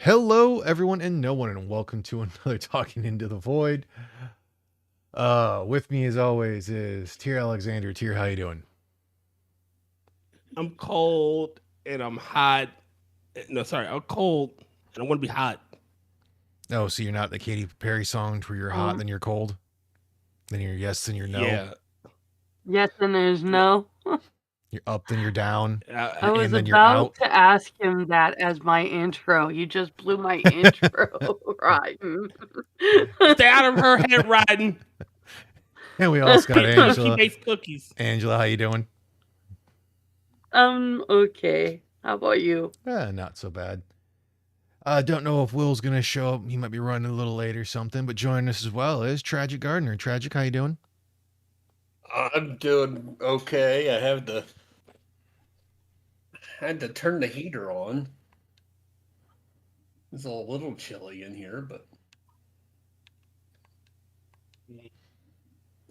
Hello, everyone and no one, and welcome to another Talking Into the Void. With me as always is Tier Alexander. Tier, how you doing? I'm cold and I'm hot. No, sorry, I'm cold and I want to be hot. Oh, so you're not the Katy Perry song where you're hot, Um, then you're cold, then you're yes, then you're no, Yeah. yes, and there's no. you're up, then you're down, I was and then you're about out. to ask him that as my intro. You just blew my intro, Ryan. Stay out of her head riding. And we also got Eat cookie Angela. based cookies. Angela, how you doing? Okay. How about you? Not so bad. I don't know if Will's gonna show up. He might be running a little late or something, but joining us as well is Tragic Gardener. Tragic, how you doing? I'm doing okay. I had to turn the heater on. It's a little chilly in here, but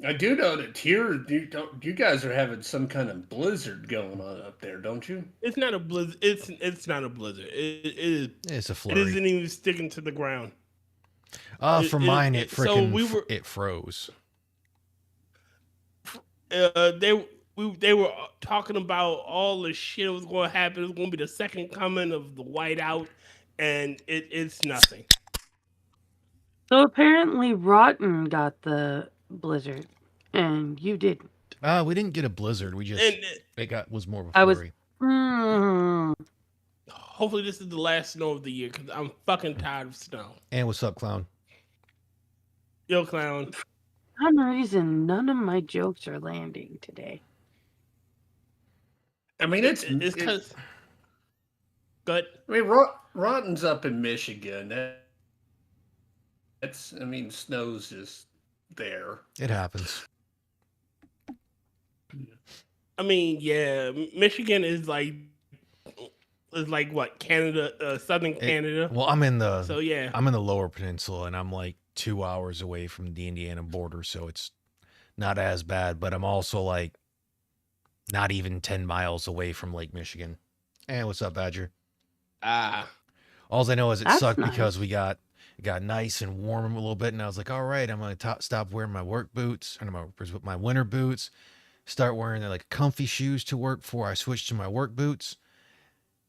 I do know that here you guys are having some kind of blizzard going on up there, don't you? It's not a blizzard. It's not a blizzard. It is. It's a It flurry. isn't even sticking to the ground. For mine, it So freaking we were. it froze. They were talking about all the shit that was going to happen. It was going to be the second coming of the whiteout, and it's nothing. So apparently, Rotten got the blizzard, and you didn't. We didn't get a blizzard. We just And was more of a I was. flurry. hopefully this is the last snow of the year because I'm fucking tired of snow. And what's up, clown? Yo, clown. For some reason, none of my jokes are landing today. I mean, It's because. Good. I mean, Rotten's up in Michigan. I mean, snow's just there. It happens. I mean, yeah, Michigan is like what, Canada, southern Canada. Well, I'm in the So yeah, I'm in the lower peninsula, and I'm like 2 hours away from the Indiana border, so it's not as bad. But I'm also like not even 10 miles away from Lake Michigan. And what's up, Badger? All I know is it That's sucked nice. because it got nice and warm a little bit, and I was like, all right, I'm gonna stop wearing my work boots and my winter boots. Start wearing like comfy shoes to work before I switch to my work boots.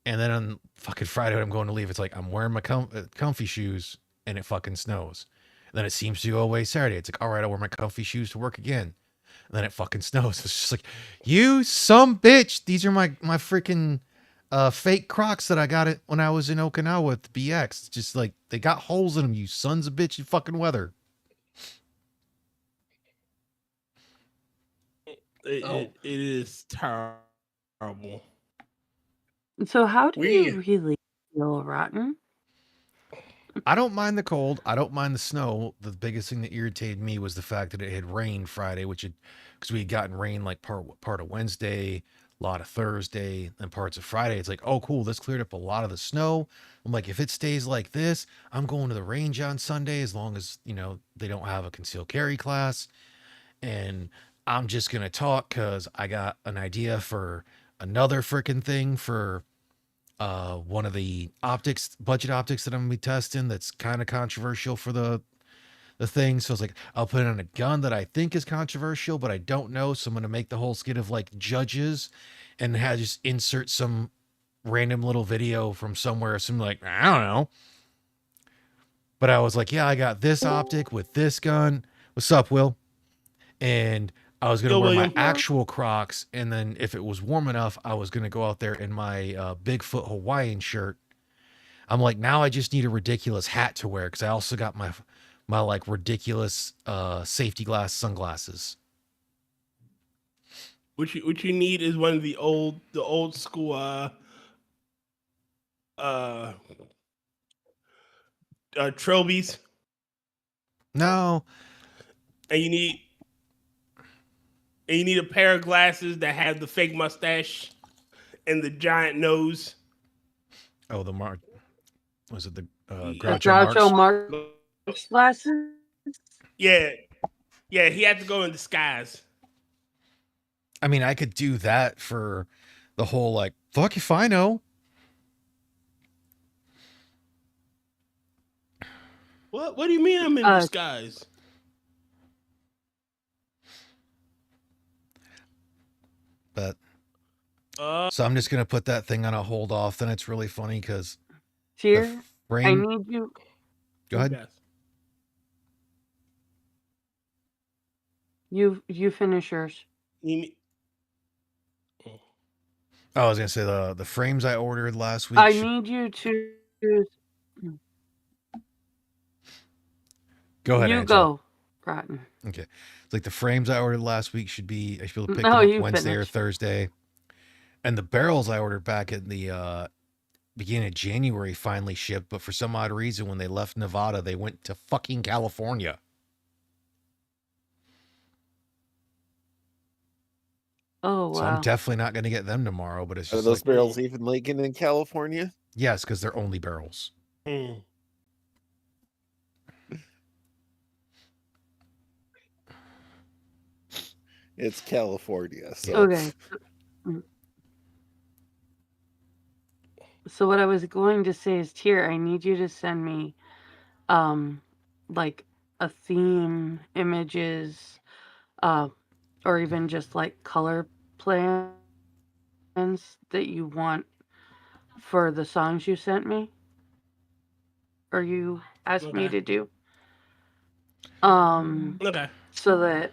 And then on fucking Friday when I'm going to leave, it's like I'm wearing my comfy shoes and it fucking snows. And then it seems to go away Saturday. It's like, all right, I'll wear my comfy shoes to work again. And then it fucking snows. It's just like, you some bitch. These are my freaking fake Crocs that I got it when I was in Okinawa with BX. It's just like they got holes in them, you sons of bitch, you fucking weather. it is terrible. So how do We- you really feel, Rotten? I don't mind the cold. I don't mind the snow. The biggest thing that irritated me was the fact that it had rained Friday, because we had gotten rain like part of Wednesday, a lot of Thursday, and parts of Friday. It's like, oh, cool, this cleared up a lot of the snow. I'm like, if it stays like this, I'm going to the range on Sunday as long as they don't have a concealed carry class, and I'm just gonna talk because I got an idea for another freaking thing for one of the budget optics that I'm gonna be testing that's kind of controversial for the thing. So it's like I'll put it on a gun that I think is controversial, but I don't know. So I'm gonna make the whole skit of like judges and just insert some random little video from somewhere, some like, I don't know. But I was like, yeah, I got this optic with this gun. What's up, Will? And I was going to wear my actual Crocs, and then if it was warm enough, I was going to go out there in my Bigfoot Hawaiian shirt. I'm like, now I just need a ridiculous hat to wear because I also got my like ridiculous safety glass sunglasses. What you need is one of the old school Trilbies. No. And you need a pair of glasses that have the fake mustache and the giant nose. Oh, was it the Groucho Marx glasses? Yeah. Yeah, he had to go in disguise. I mean, I could do that for the whole like, fuck if I know. What do you mean I'm in Uh, disguise? But Uh, so I'm just gonna put that thing on a hold off. Then it's really funny because the Tier, I frame. need you. Go ahead. yes. You finish yours. You mean- Oh, I was gonna say the frames I ordered last week. I need you to. Go ahead, You Angela. go, Rotten. Okay. It's like the frames I ordered last week I should be able to pick No, them up you Wednesday or finish. Thursday. And the barrels I ordered back in the beginning of January finally shipped, but for some odd reason when they left Nevada, they went to fucking California. Oh So I'm wow. definitely not going to get them tomorrow, but it's Are just those like, barrels even leaking in California? yes, because they're only barrels. Hmm. It's California. So Okay. So what I was going to say is, Tier, I need you to send me, like a theme, images, or even just like color plans that you want for the songs you sent me, or you asked me Okay. to do, Okay. so that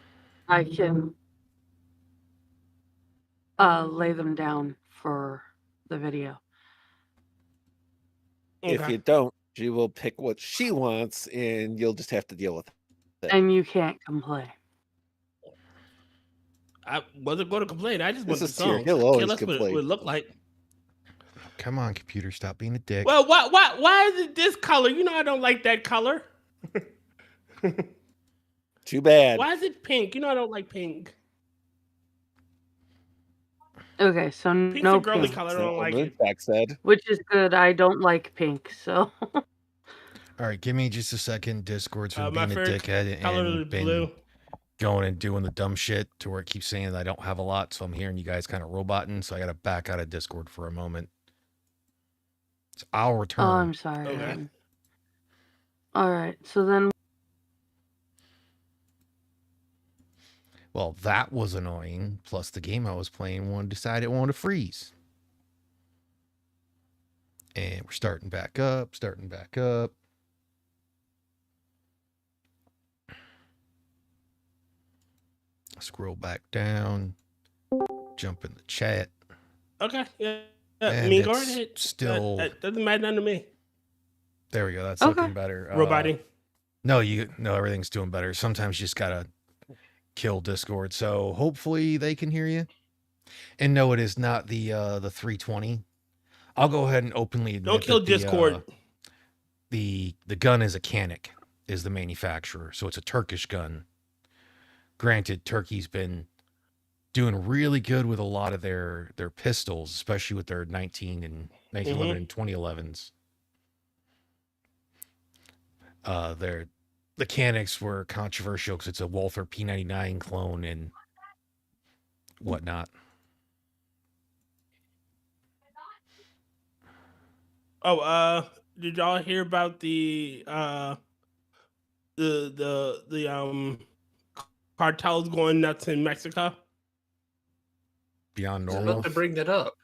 I can lay them down for the video. if Okay. you don't, she will pick what she wants, and you'll just have to deal with it. And you can't complain. I wasn't going to complain. I just This want the is Tier. song. He'll Care always less what it complain. would look like. Come on, computer, stop being a dick. Well, why is it this color? You know I don't like that color. Too bad. Why is it pink? You know I don't like pink. Okay, so Pink's no a girly pink, color. I So don't like it. Moonfax said. which is good. I don't like pink, so All right, give me just a second. Discord's been My being a favorite dickhead color is and been blue. going and doing the dumb shit to where it keeps saying that I don't have a lot. So I'm hearing you guys kind of roboting. So I got to back out of Discord for a moment. So I'll oh, return. I'm sorry. Okay. Ryan. All right, so then Well, that was annoying. Plus, the game I was playing decided it wanted to freeze. And we're starting back up. Scroll back down. Jump in the chat. Okay. Yeah. I And mean, go it's right ahead. still- That doesn't matter none to me. There we go. That's Okay. looking better. Roboting. No, everything's doing better. Sometimes you just gotta kill Discord. So hopefully they can hear you. And no, it is not the 320. I'll go ahead and openly admit Don't kill that Discord. the gun is a Canik, is the manufacturer. So it's a Turkish gun. Granted, Turkey's been doing really good with a lot of their pistols, especially with their 1911 and 2011s. The Caniks were controversial because it's a Walther P99 clone and whatnot. Oh, did y'all hear about the cartels going nuts in Mexico? Beyond I was normal. about to bring that up.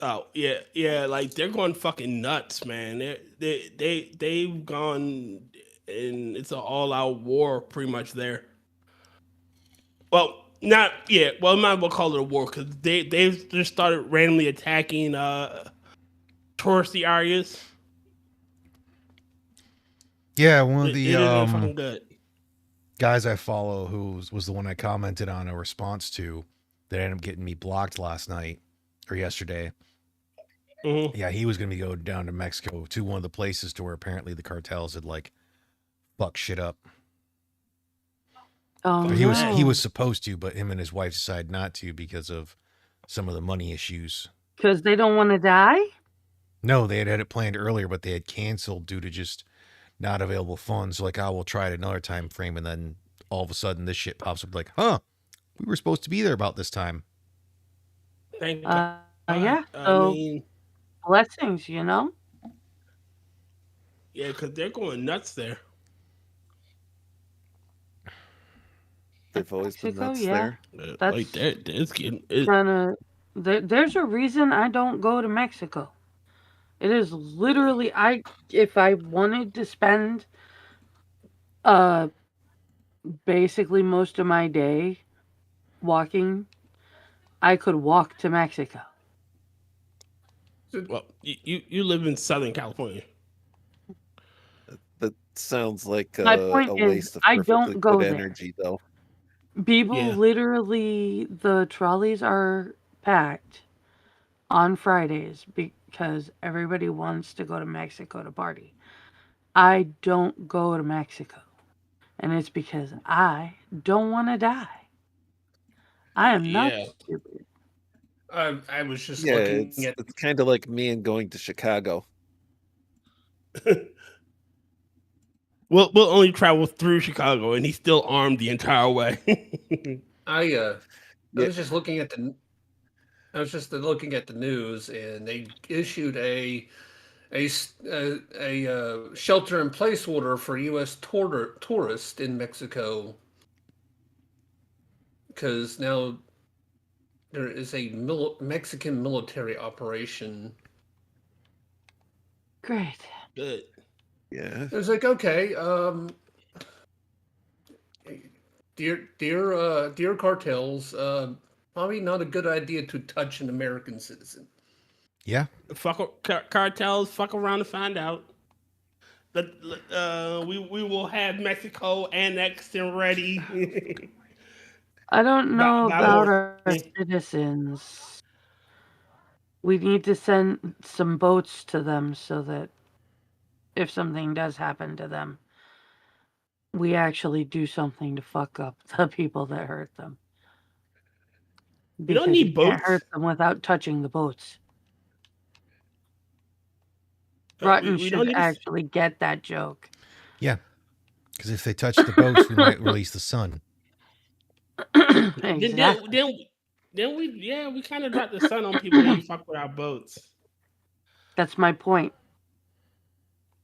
Oh yeah, like they're going fucking nuts, man. They've gone, and it's an all-out war pretty much there. Well, not yeah. Well, I might as well call it a war because they've just started randomly attacking touristy areas. Yeah, one of They're fucking the good. guys I follow who was the one I commented on a response to that ended up getting me blocked last night or yesterday. Mhm. Yeah, he was going to be going down to Mexico to one of the places to where apparently the cartels had like fucked shit up. oh Or no. he was supposed to, but him and his wife decided not to because of some of the money issues. Because they don't want to die. No, they had it planned earlier, but they had canceled due to just not available funds. So like, oh, we'll try it another time frame, and then all of a sudden this shit pops up like, huh, we were supposed to be there about this time. Thank God. Yeah. I So mean, blessings, you know. Yeah, because they're going nuts there. They've always been Mexico, nuts yeah. there. That's Like it's getting kind of. There's a reason I don't go to Mexico. It is literally if I wanted to spend uh basically most of my day walking, I could walk to Mexico. well. You live in Southern California. That sounds like My a point is, waste of I perfectly don't go good there. energy, though. People Yeah. literally, the trolleys are packed on Fridays because everybody wants to go to Mexico to party. I don't go to Mexico. And it's because I don't want to die. I am not Yeah. stupid. I was just Yeah, looking at. it's kind of like me and going to Chicago. We'll only travel through Chicago, and he's still armed the entire way. I Yeah. was just looking at the. I was just looking at the news, and they issued a shelter in place order for U.S. tourists in Mexico because now there is a Mexican military operation. Great. Good. Yeah. It was like, okay, dear cartels, probably not a good idea to touch an American citizen. Yeah. Cartels, fuck around and find out. But we will have Mexico annexed and ready. I don't know about our Okay. citizens. We need to send some boats to them so that if something does happen to them, we actually do something to fuck up the people that hurt them. We don't Because need you can't boats. hurt them without touching the boats. We Rutten don't should need. actually get that joke. Yeah. Because if they touch the boats, we might release the sun. Exactly. Then we kind of drop the sun on people when you fuck with our boats. That's my point.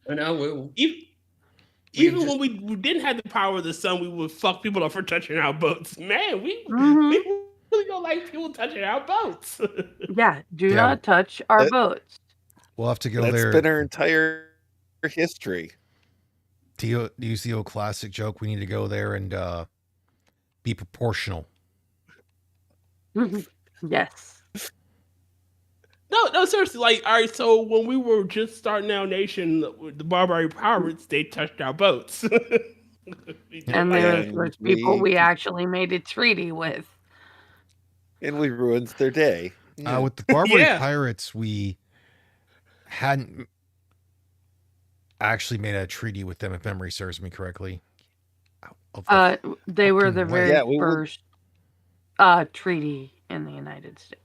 And now we'll. Even when we didn't have the power of the sun, we would fuck people up for touching our boats. Man, we really don't like people touching our boats. Yeah, do Yeah. not touch our That- boats. We'll have to go That's there. been our entire history. To use the old classic joke, we need to go there and be proportional. Yes. No, seriously. Like, all right, so when we were just starting our nation with the Barbary pirates, they touched our boats. And they're the And first people we- we actually made a treaty with. And we ruined their day. Yeah. With the Barbary Yeah. Pirates, we hadn't actually made a treaty with them, if memory serves me correctly. Of the They were the fucking way. very Yeah, we would- first treaty in the United States.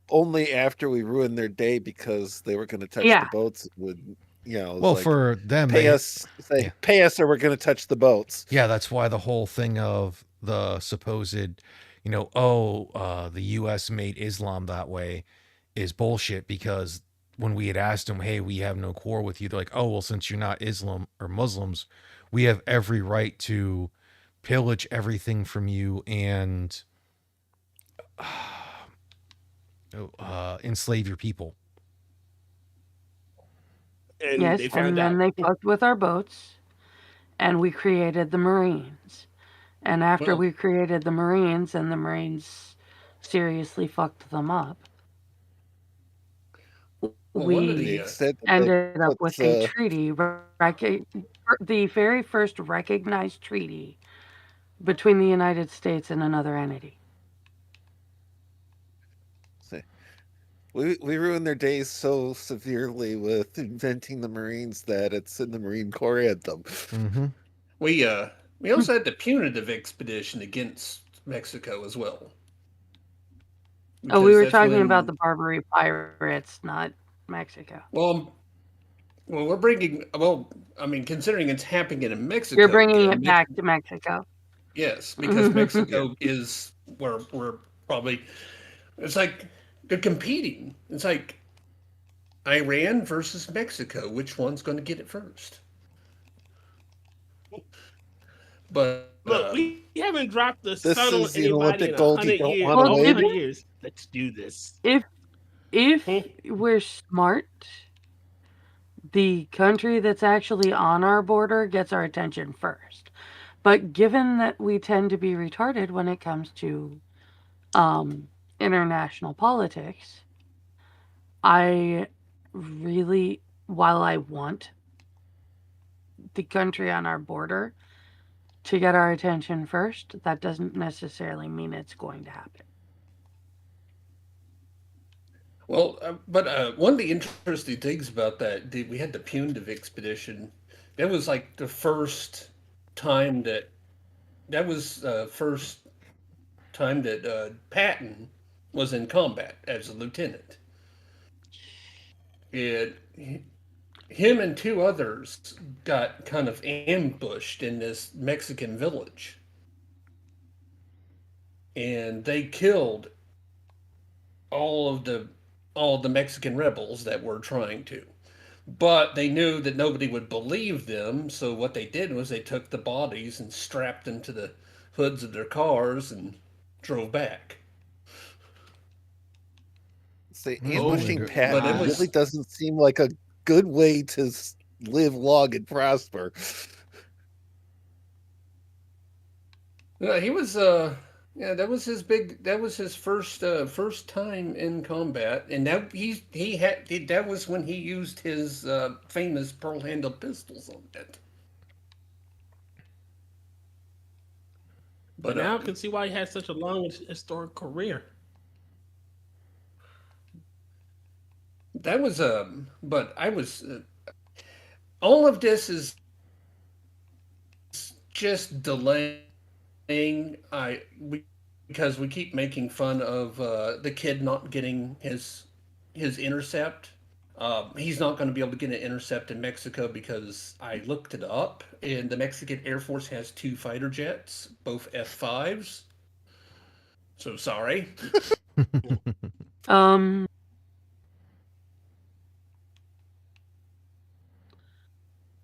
Only after we ruined their day because they were going to touch Yeah. the boats. It would, it was Well, like, for them, pay they, us, yeah. pay us, or we're going to touch the boats. yeah, that's why the whole thing of the supposed, the U.S. made Islam that way is bullshit, because when we had asked them, hey, we have no quarrel with you, they're like, oh, well, since you're not Islam or Muslims, we have every right to pillage everything from you and enslave your people. And Yes, they found and out. then they fucked with our boats, and we created the Marines. And after Well- we created the Marines, and the Marines seriously fucked them up, Well, one of we The extent that they ended up put, with a treaty, the very first recognized treaty between the United States and another entity. we ruined their days so severely with inventing the Marines that it's in the Marine Corps anthem. Mm-hmm. We also had the punitive expedition against Mexico as well. Oh, we Because were that's talking when- about the Barbary pirates, not Mexico. Well, we're bringing. Well, I mean, considering it's happening in Mexico, You're bringing yeah, it back to Mexico. Yes, because Mexico is where we're probably. It's like they're competing. It's like Iran versus Mexico. Which one's going to get it first? But Look, we haven't dropped the This sun on is the anybody Olympic in gold you 100 don't years. want to Well, Over if win. 100 years. Let's do this. if we're smart, the country that's actually on our border gets our attention first. But given that we tend to be retarded when it comes to international politics, I really, while I want the country on our border to get our attention first, that doesn't necessarily mean it's going to happen. Well, but one of the interesting things about we had the punitive expedition. That was like the first time that was first time that Patton was in combat as a lieutenant. And him and two others got kind of ambushed in this Mexican village, and they killed all of the Mexican rebels that were trying to. But they knew that nobody would believe them, so what they did was they took the bodies and strapped them to the hoods of their cars and drove back. Say, Oh, ambushing my Patton But it was- really doesn't seem like a good way to live long and prosper. He was yeah, that was his first time in combat, and that was when he used his famous pearl handled pistols on it. But now I can see why he had such a long historic career. that was but I was all of this is just delaying because we keep making fun of the kid not getting his intercept. He's not going to be able to get an intercept in Mexico because I looked it up, and the Mexican Air Force has 2 fighter jets, both F-5s. So sorry. Um,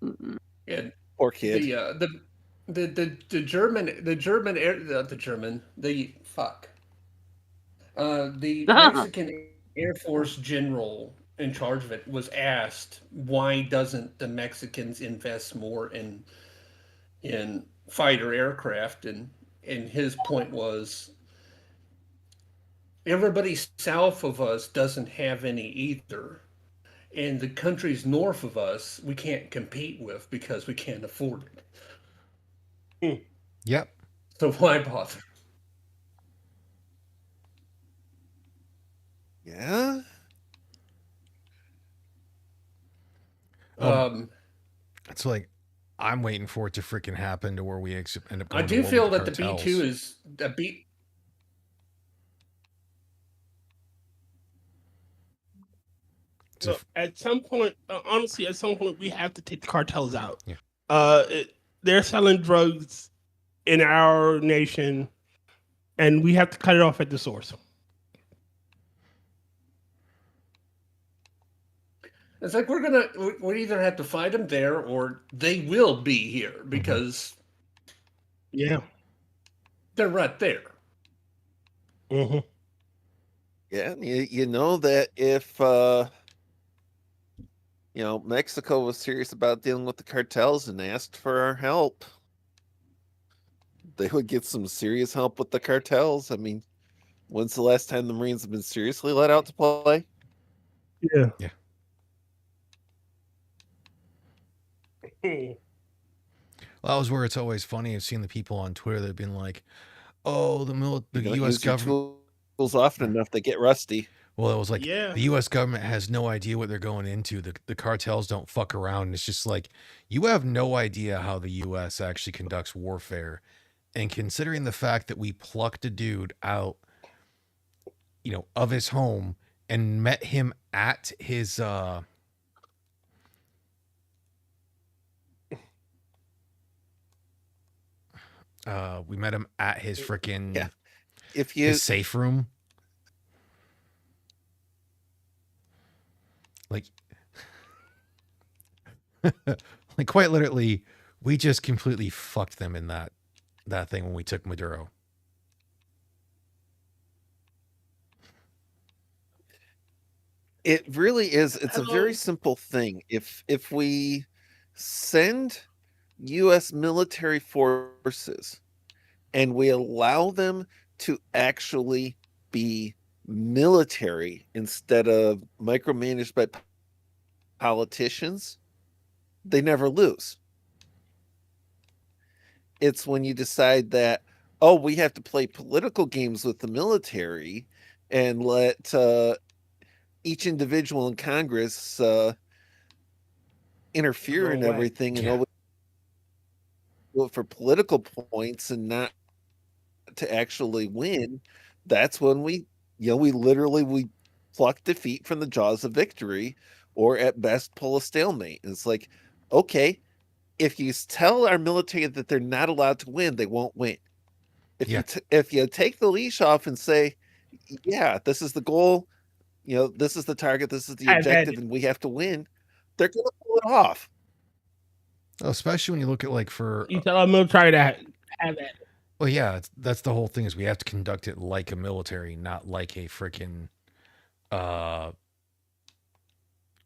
And Poor kid. the German air the German the fuck the Mexican Air Force general in charge of it was asked why doesn't the Mexicans invest more in fighter aircraft, and his point was everybody south of us doesn't have any either, and the countries north of us we can't compete with because we can't afford it. Yep. So why bother? Yeah. It's like I'm waiting for it to freaking happen to where we end up I going to do war feel with that the cartels. B2 is the B. So So at some point, honestly, at some point, we have to take the cartels out. Yeah. They're selling drugs in our nation, and we have to cut it off at the source. It's like we either have to fight them there or they will be here because Yeah. they're right there. Mm-hmm. Yeah, you know that if Mexico was serious about dealing with the cartels and asked for our help, they would get some serious help with the cartels. I mean, when's the last time the Marines have been seriously let out to play? Yeah. Yeah. Well, that was where it's always funny. I've seen the people on Twitter that have been like, "Oh, the You don't U.S. use your government." tools often enough, they get rusty. Well, it was like Yeah. the U.S. government has no idea what they're going into. The cartels don't fuck around. And it's just like you have no idea how the U.S. actually conducts warfare. And considering the fact that we plucked a dude out, of his home and met him at his we met him at his freaking Yeah. If you his safe room. Like, like quite literally, we just completely fucked them in that thing when we took Maduro. It really is. It's a very Hello. simple thing. If we send U.S. military forces and we allow them to actually be military instead of micromanaged by politicians, they never lose. It's when you decide that, oh, we have to play political games with the military and let each individual in Congress interfere in No way. everything and Yeah. always do it for political points and not to actually win. That's when we literally pluck defeat from the jaws of victory, or at best pull a stalemate. And it's like, okay, if you tell our military that they're not allowed to win, they won't win. Yeah. If you take the leash off and say, yeah, this is the goal, this is the target, this is the Have at objective, it. and we have to win, they're going to pull it off. Especially when you look at like for You tell our military to have that. well, yeah, that's the whole thing is we have to conduct it like a military, not like a freaking uh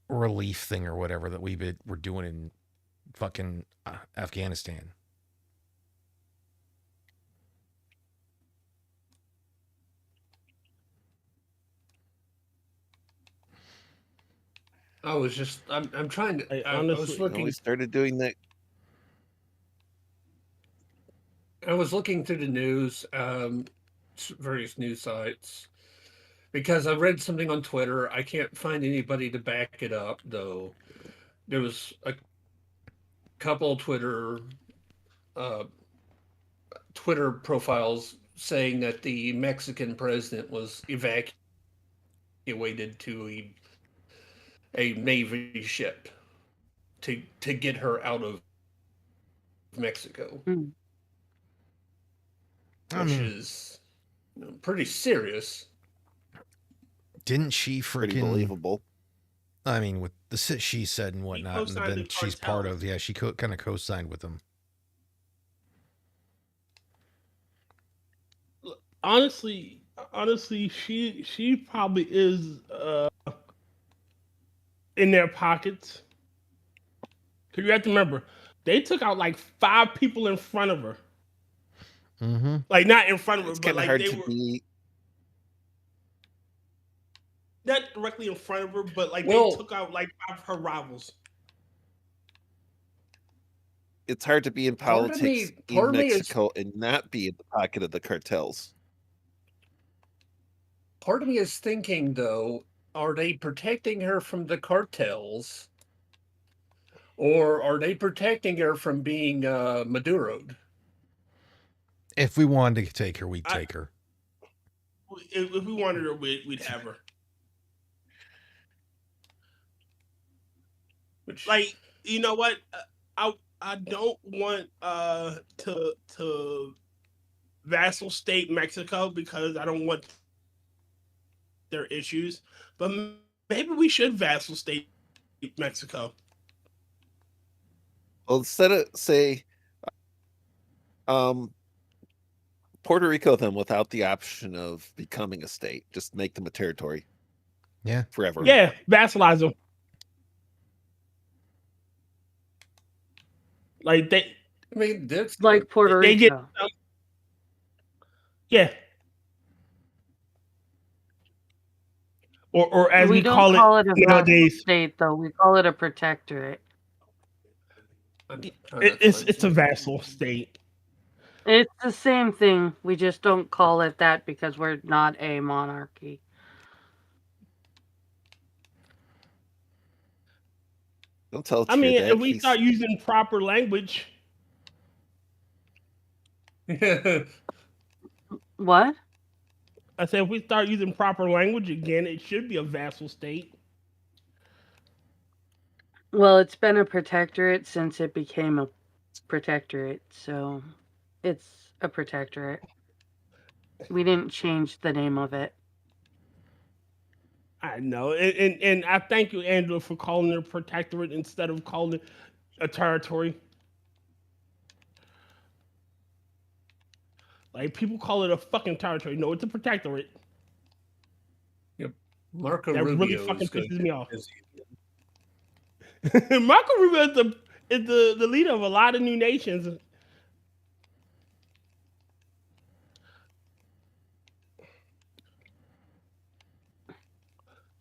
relief thing or whatever that we're doing in fucking Afghanistan. I'm trying to. Like, I was honestly, looking. We started doing that. I was looking through the news, various news sites, because I read something on Twitter. I can't find anybody to back it up, though. There was a couple uh, Twitter profiles saying that the Mexican president was evacuated to a Navy ship to get her out of Mexico, Hmm. I which mean, is pretty serious. didn't she Pretty freaking? believable. I mean, with the shit she said and whatnot, and co-signed then the she's part cartels. of. Yeah, she kind of co-signed with them. Honestly, she probably is in their pockets. Cause you have to remember, they took out like 5 people in front of her. Mm-hmm. Like not in front of her, It's but kind of like hard they to were be. not directly in front of her, but like Well- they took out like 5 of her rivals. It's hard to be in Part of politics me- in part of me is- Mexico and not be in the pocket of the cartels. Part of me is thinking, though, are they protecting her from the cartels, or are they protecting her from being Maduro'd? If we wanted to take her, we'd I- take her. If we wanted her, we'd have her. Which, Like, you know what? I don't want to vassal state Mexico because I don't want their issues. But maybe we should vassal state Mexico. Well, instead of say, Puerto Rico, then without the option of becoming a state, just make them a territory. Yeah. Forever. Yeah, vassalize them. Like they, I mean, that's Like Puerto they get Rico. yeah. Or as we we don't call it a vassal nowadays, state, though. We call it a protectorate. I'm trying to it's find a something. vassal state. It's the same thing. We just don't call it that because we're not a monarchy. Don't tell I mean, that. if we start using proper language, What? I said if we start using proper language again, it should be a vassal state. Well, it's been a protectorate since it became a protectorate, so it's a protectorate. We didn't change the name of it. I know, and I thank you, Angela, for calling it a protectorate instead of calling it a territory. Like people call it a fucking territory. No, it's a protectorate. Yep. Marco That really Rubio fucking is going pisses to me off. busy. Marco Rubio is the leader of a lot of new nations.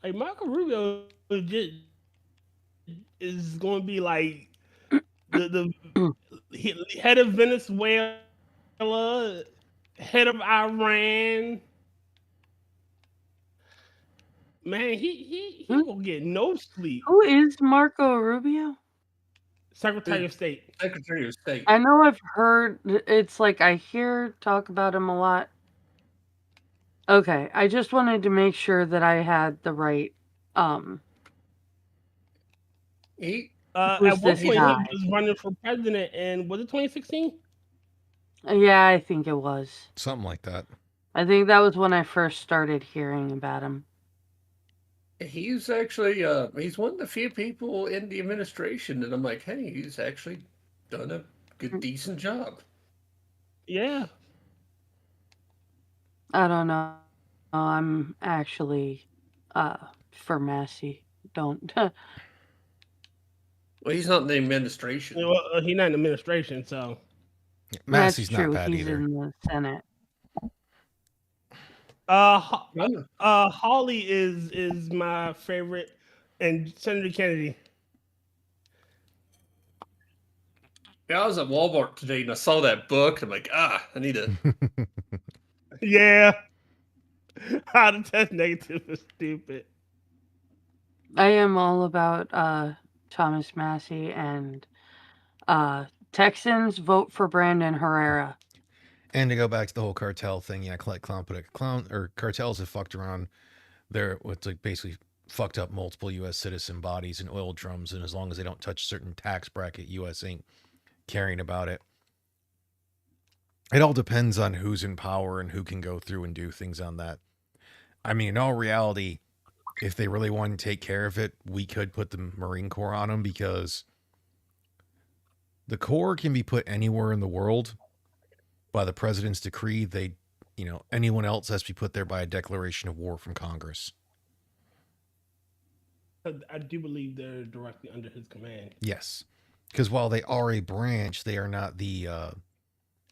Like Marco Rubio is going to be like the head of Venezuela, head of Iran. Man, he will get no sleep. Who is Marco Rubio? Secretary of State. Secretary of State. I know I've heard. It's like I hear talk about him a lot. Okay, I just wanted to make sure that I had the right. He Who's At one this point, guy? he was running for president, and was it 2016? Yeah, I think it was. Something like that. I think that was when I first started hearing about him. he's actually he's one of the few people in the administration that I'm like, hey, he's actually done a good, decent job. Yeah. I don't know. I'm actually for Massey. Don't. Well, he's not in the administration. Well, he's not in administration, so. Massey's That's true. not bad He's either. in the Senate. Hawley is my favorite, and Senator Kennedy. Yeah, I was at Walmart today and I saw that book. I'm like, I need to. Yeah. How to test negative is stupid. I am all about Thomas Massey and Texans vote for Brandon Herrera. And to go back to the whole cartel thing, yeah, cartels have fucked around. They're what's like basically fucked up multiple U.S. citizen bodies and oil drums, and as long as they don't touch a certain tax bracket, U.S. ain't caring about it. It all depends on who's in power and who can go through and do things on that. I mean, in all reality, if they really want to take care of it, we could put the Marine Corps on them, because the Corps can be put anywhere in the world by the president's decree. Anyone else has to be put there by a declaration of war from Congress. I do believe they're directly under his command. Yes, because while they are a branch, they are not the.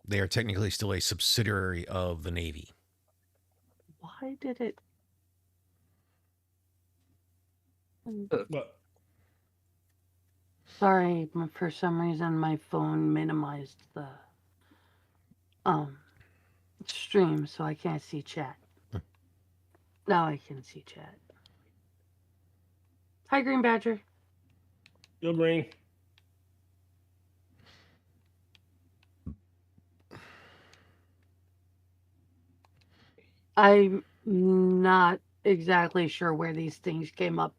They are technically still a subsidiary of the Navy. Why did it? But Sorry, for some reason my phone minimized the stream, so I can't see chat. Now I can see chat. Hi, Green Badger. you'll bring. I'm not exactly sure where these things came up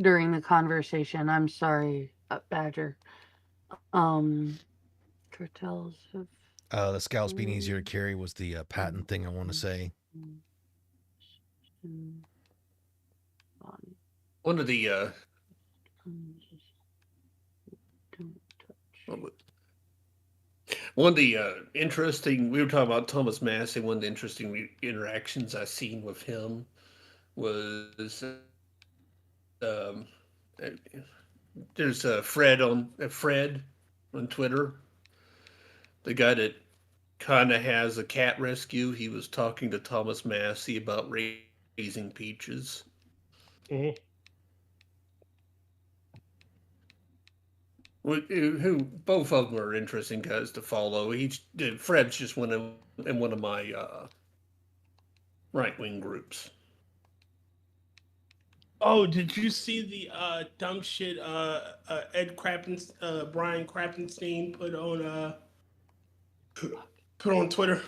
during the conversation. I'm sorry, Badger. Cartels of. The Scouts being easier to carry was the patent thing, I want to say. One of the interesting, we were talking about Thomas Massey. One of the interesting interactions I seen with him was there's Fred on Twitter, the guy that kind of has a cat rescue. He was talking to Thomas Massey about raising peaches. Mm-hmm. Who both of them are interesting guys to follow. Fred's just in one of my right wing groups. Oh, did you see the dumb shit Brian Krappenstein put on Twitter?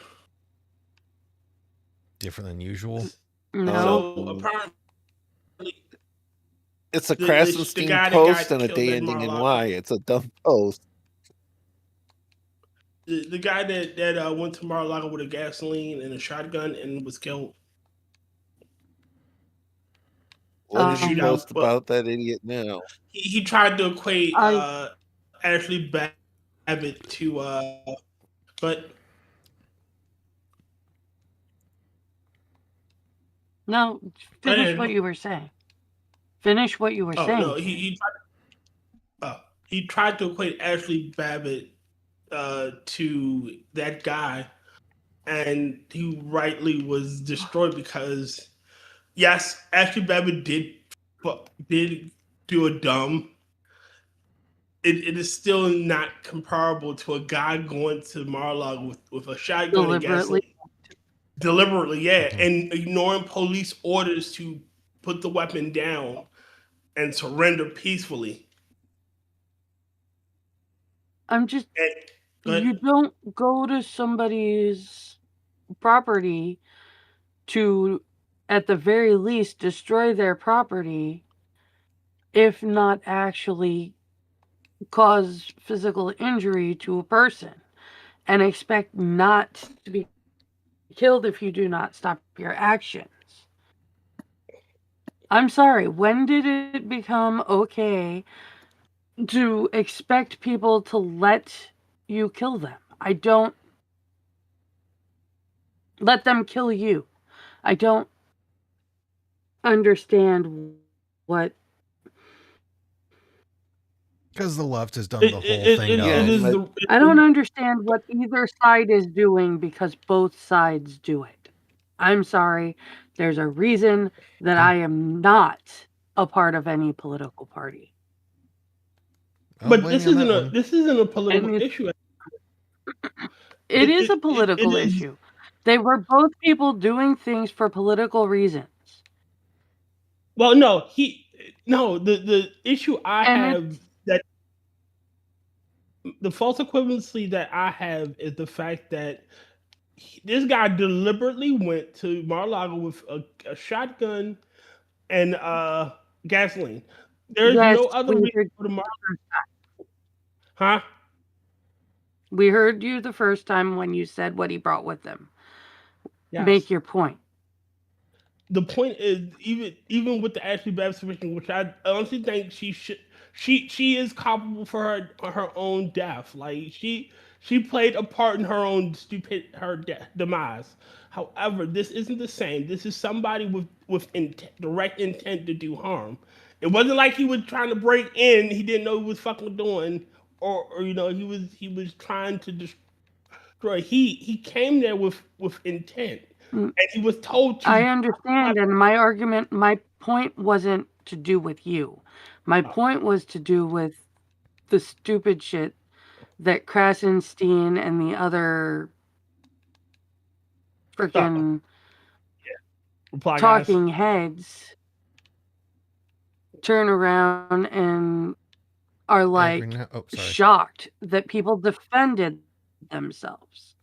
Different than usual. No. So apparently, It's a the Krasenstein guy that post got and a killed day at ending in Mar-a-Lago. Y. It's a dumb post. the guy that went to Mar-a-Lago with a gasoline and a shotgun and was killed. What did he shootout, post but about that idiot now? he tried to equate Ashley Babbitt to but No, finish what you were saying. Finish what you were saying. no, he tried to equate Ashley Babbitt to that guy, and he rightly was destroyed because yes, Ashley Babbitt did do a dumb. It is still not comparable to a guy going to Mar-a-Lago with a shotgun and gasoline. Deliberately, yeah, and ignoring police orders to put the weapon down and surrender peacefully. I'm just, you don't go to somebody's property to, at the very least, destroy their property, if not actually cause physical injury to a person, and expect not to be killed if you do not stop your actions. I'm sorry, when did it become okay to expect people to let you kill them? I don't let them kill you. I don't understand what. Because the left has done the whole thing. I don't understand what either side is doing because both sides do it. I'm sorry. There's a reason that I am not a part of any political party. But this isn't a political issue. It is a political issue. They were both people doing things for political reasons. Well, no, the issue I have that the false equivalency that I have is the fact that this guy deliberately went to Mar-a-Lago with a shotgun and gasoline. There's no other way to go to Mar-a-Lago. Huh? We heard you the first time when you said what he brought with him. Yes. Make your point. The point is, even with the Ashley Babbitt situation, which I honestly think she is culpable for her own death. Like she played a part in her own demise. However, this isn't the same. This is somebody with direct intent to do harm. It wasn't like he was trying to break in. He didn't know what he was fucking doing, or he was trying to destroy. He came there with intent. And he was told to. I understand, and my point wasn't to do with you. My point was to do with the stupid shit that Krasenstein and the other freaking talking heads turn around and are like shocked that people defended themselves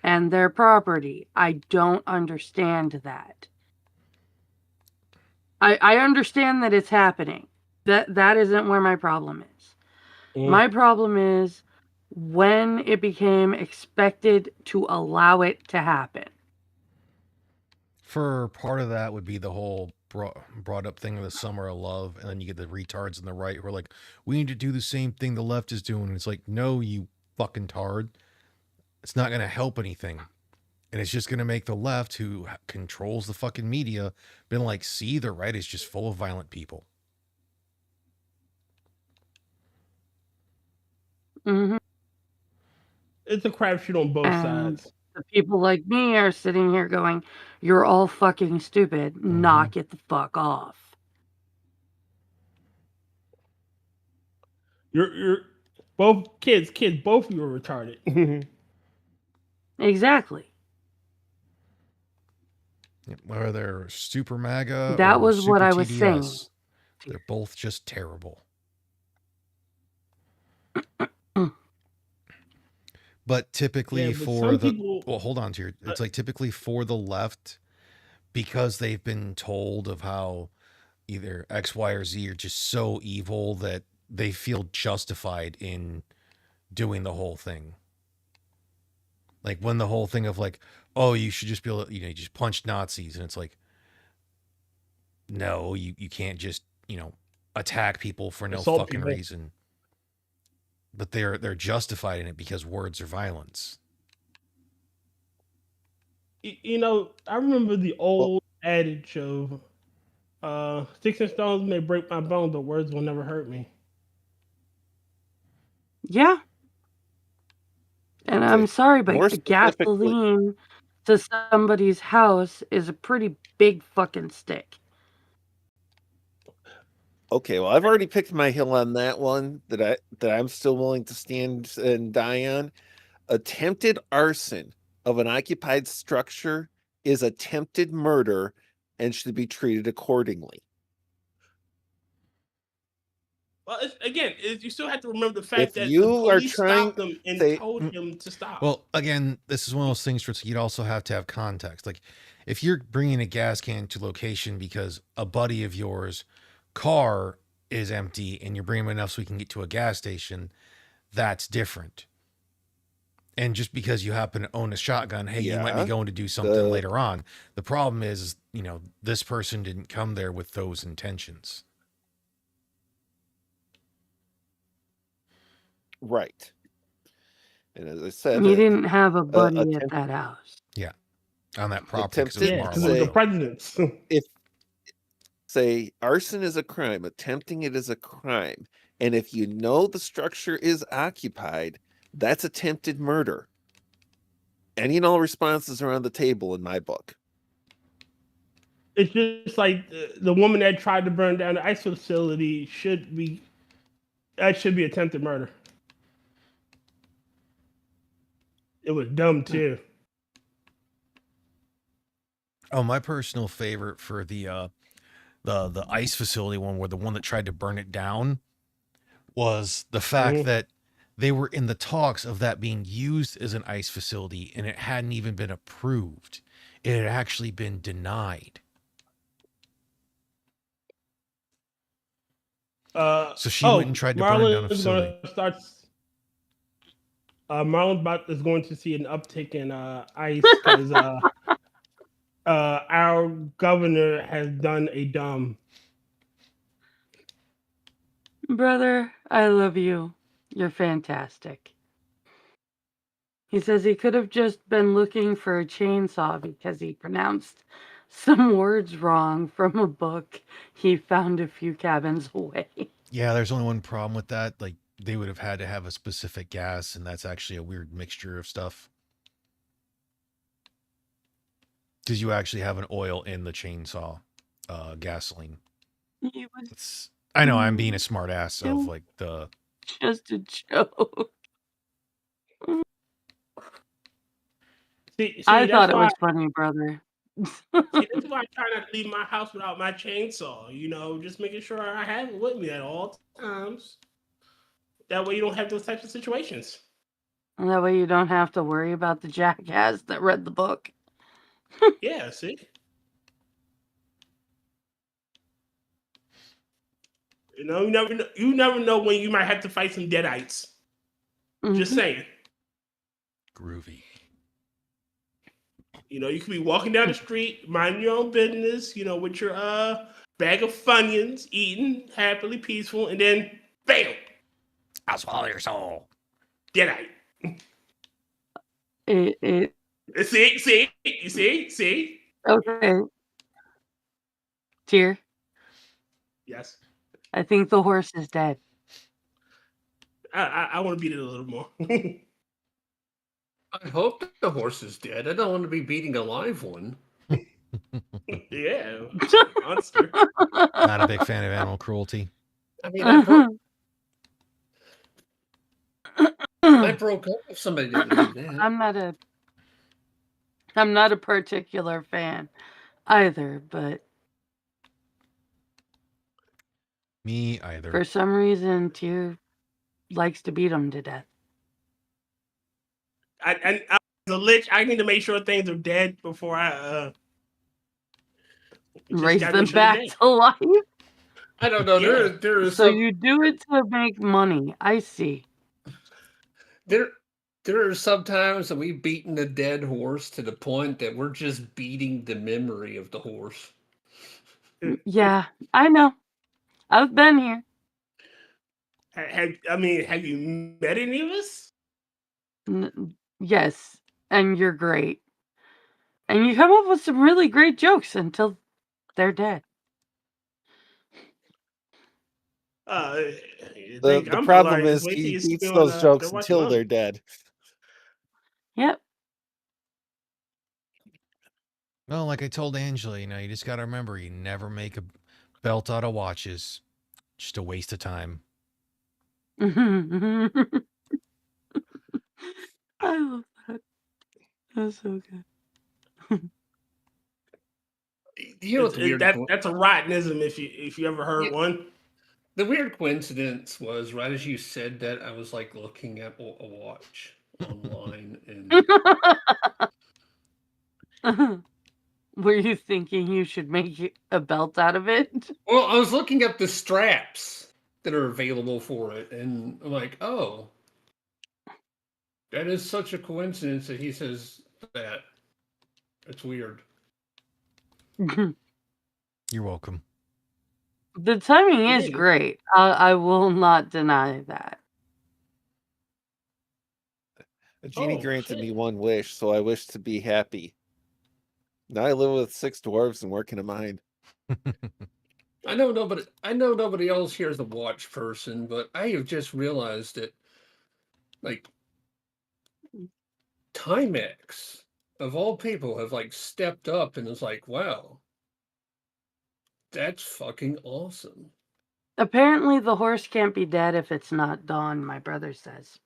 and their property. I don't understand that. I understand that it's happening. That isn't where my problem is. My problem is when it became expected to allow it to happen. For part of that would be the whole brought up thing of the summer of love, and then you get the retards on the right who are like, we need to do the same thing the left is doing. And it's like, no, you fucking tard. It's not going to help anything. And it's just going to make the left, who controls the fucking media, been like, see, the right is just full of violent people. Mm-hmm. It's a crapshoot on both sides. The people like me are sitting here going, you're all fucking stupid. Mm-hmm. Knock it the fuck off. You're both kids, both of you are retarded. Exactly. Whether they're super MAGA that was super what I TDS, was saying. They're both just terrible. But typically well, hold on to your, it's like typically for the left, because they've been told of how either X, Y, or Z are just so evil that they feel justified in doing the whole thing. Like when the whole thing of like, oh, you should just be able to, you just punch Nazis. And it's like, no, you can't just, attack people for no Assault fucking people. reason. But they're justified in it because words are violence. I remember the old adage of sticks and stones may break my bones, but words will never hurt me. Yeah. And Okay. I'm sorry, More but specifically- gasoline to somebody's house is a pretty big fucking stick. Okay, well, I've already picked my hill on that one that I'm still willing to stand and die on. Attempted arson of an occupied structure is attempted murder and should be treated accordingly. Well, you still have to remember the fact If that you the are police trying- stopped him and say- told him to stop. Well, again, this is one of those things where you'd also have to have context. Like, if you're bringing a gas can to location because a buddy of yours' car is empty and you're bringing enough so we can get to a gas station, that's different. And just because you happen to own a shotgun, hey, you might be Yeah, going to do something the- later on. The problem is, this person didn't come there with those intentions. Right. And as I said, You didn't have a buddy at attempt- that house. On that property, 'cause it was Attempted- Yeah, because it was the Mar-a-Lago. presidents. say arson is a crime, attempting it is a crime. And if you know the structure is occupied, that's attempted murder. Any and all responses are on the table in my book. It's just like the woman that tried to burn down the ice facility should be attempted murder. It was dumb too. Oh, my personal favorite for the ice facility one, where the one that tried to burn it down, was the fact Mhm. that they were in the talks of that being used as an ice facility and it hadn't even been approved. It had actually been denied. So she went and tried to burn down a facility. Marlon is going to see an uptick in ice because our governor has done a dumb. Brother, I love you. You're fantastic. He says he could have just been looking for a chainsaw because he pronounced some words wrong from a book he found a few cabins away. Yeah, there's only one problem with that. Like, they would have had to have a specific gas, and that's actually a weird mixture of stuff. Because you actually have an oil in the chainsaw, gasoline. He was I know I'm being a smart ass of Yeah. like the. just a joke. See, I that's thought it why- was funny, brother. See, that's why I try not to leave my house without my chainsaw. Just making sure I have it with me at all times. That way, you don't have those types of situations. And that way you don't have to worry about the jackass that read the book. Yeah, see. You never know when you might have to fight some deadites. Just Mhm. saying. Groovy. You could be walking down the street, minding your own business, with your bag of Funyuns, eating happily, peaceful, and then bam, I'll swallow your soul. deadite. It See? okay. Tear, Yes. I think the horse is dead. I want to beat it a little more. I hope the horse is dead. I don't want to be beating a live one. Yeah. Monster. Not a big fan of animal cruelty. I mean, I broke up with somebody that did that. I'm not a particular fan either, but Me either. for some reason Tear likes to beat them to death. As a lich, I need to make sure things are dead before I just Raise gotta them make sure they're back dead. to life. I don't know. Yeah. There is So you do it to make money. I see. there are some times that we've beaten a dead horse to the point that we're just beating the memory of the horse. Yeah, I know. I've been here. Have you met any of us? Yes, and you're great. And you come up with some really great jokes until they're dead. You The think the I'm problem hilarious? is Wait till he you eats spill those jokes the watch until they're dead. Yep. Well, like I told Angela, you just got to remember, you never make a belt out of watches. Just a waste of time. I love that. That's so good. You know what the weird That's a rottenism if you ever heard one. the weird coincidence was right as you said that I was like looking at a watch online and Were you thinking you should make a belt out of it? well, I was looking up the straps that are available for it, and I'm like, oh, that is such a coincidence that he says that. It's weird. You're welcome. The timing is Yeah. great. I will not deny that. A genie Oh, granted shit. me one wish, so I wish to be happy. Now I live with 6 dwarves and work in a mine. I know nobody else here is a watch person, but I have just realized that like Timex of all people have like stepped up and is like, wow, that's fucking awesome. Apparently, the horse can't be dead if it's not dawn, my brother says.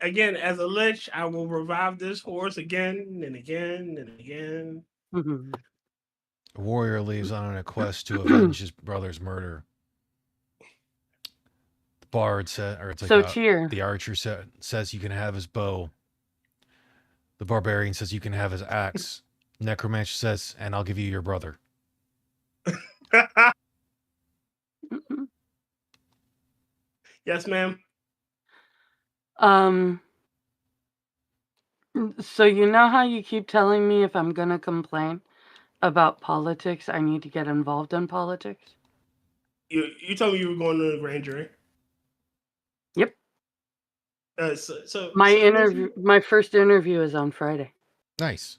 Again, as a lich, I will revive this horse again and again and again. Mhm. A warrior leaves on a quest to avenge his brother's murder. The bard said, or it's like So cheer. the archer says you can have his bow. The barbarian says you can have his axe. Necromancer says, and I'll give you your brother. Yes, ma'am. So you know how you keep telling me if I'm gonna complain about politics, I need to get involved in politics? You told me you were going to the grand jury. Yep. So My first interview is on Friday. Nice.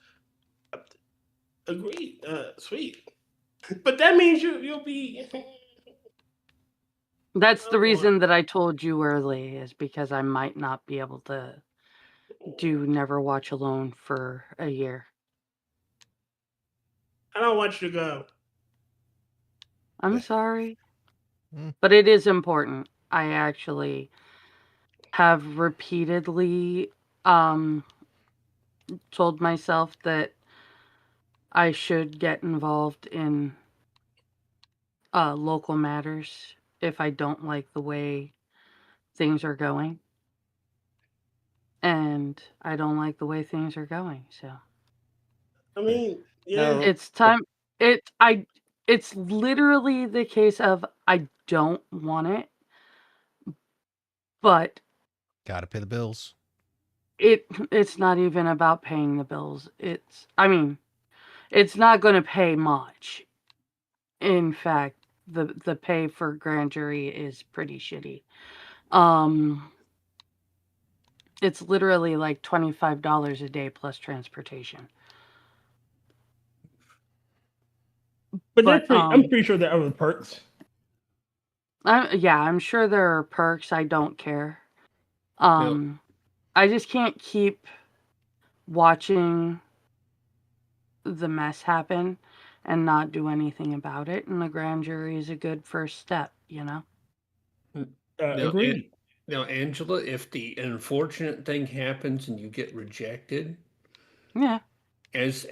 Agreed. Sweet. But that means you'll be. That's the Oh, reason that I told you early, is because I might not be able to do Never Watch Alone for a year. I don't want you to go. I'm sorry. Mm. But it is important. I actually have repeatedly told myself that I should get involved in local matters if I don't like the way things are going. And I don't like the way things are going, so I mean, yeah. No. it's time. It's literally the case of I don't want it, but Gotta pay the bills. it's not even about paying the bills. It's not going to pay much. In fact, the pay for grand jury is pretty shitty. It's literally like $25 a day plus transportation. But But I'm pretty sure there are other perks. I'm sure there are perks. I don't care. No. I just can't keep watching the mess happen and not do anything about it. And the grand jury is a good first step, you know? Agreed. Now, Angela, if the unfortunate thing happens and you get rejected, Yeah. as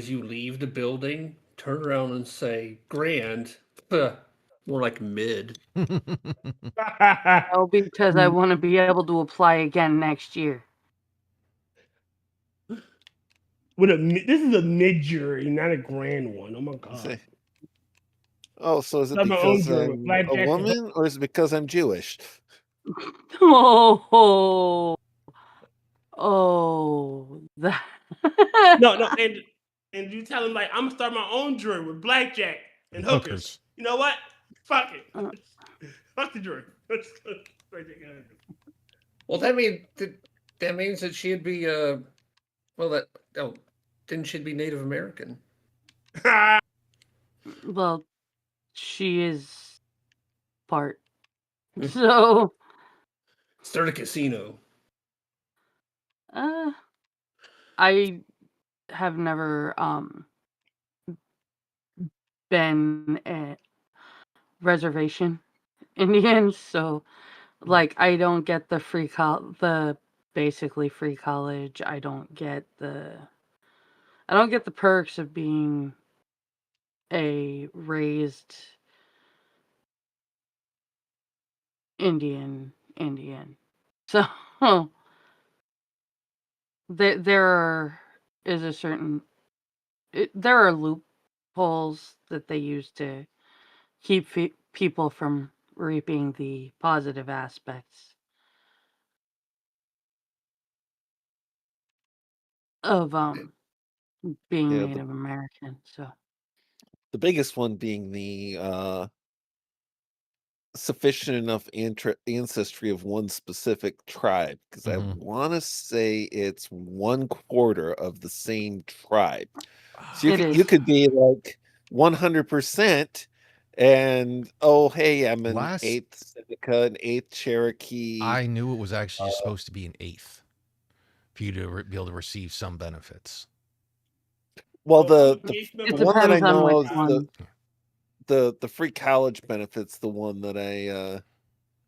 you leave the building, turn around and say, "Grand," more like mid. Oh, because I want to be able to apply again next year. This is a mid jury, not a grand one. Oh my god. Say, oh, so is it I'm my own because jury with I'm a blackjack and woman, or is it because I'm Jewish? Oh, that No, and you tell him like I'm gonna start my own jury with blackjack and hookers. Hookers. You know what? Fuck it. Uh. Fuck the jury. Well, that means that she'd be then she'd be Native American. Well, she is part. Hmm. So, Start a casino. I have never been a reservation Indian, so like I don't get the basically free college. I don't get the perks of being a raised Indian. So there is a certain there are loopholes that they use to keep people from reaping the positive aspects of being Yeah, Native American. So the biggest one being the sufficient enough ancestry of one specific tribe, because I Mhm. want to say it's 1/4 of the same tribe. So It you is. could be like 100%, and oh hey, I'm an Last 8th Seneca, an 8th Cherokee. I knew it was actually just supposed to be an 8th for you to be able to receive some benefits. Well, Well, the It one that I depends on which know of, one the free college benefits, the one that I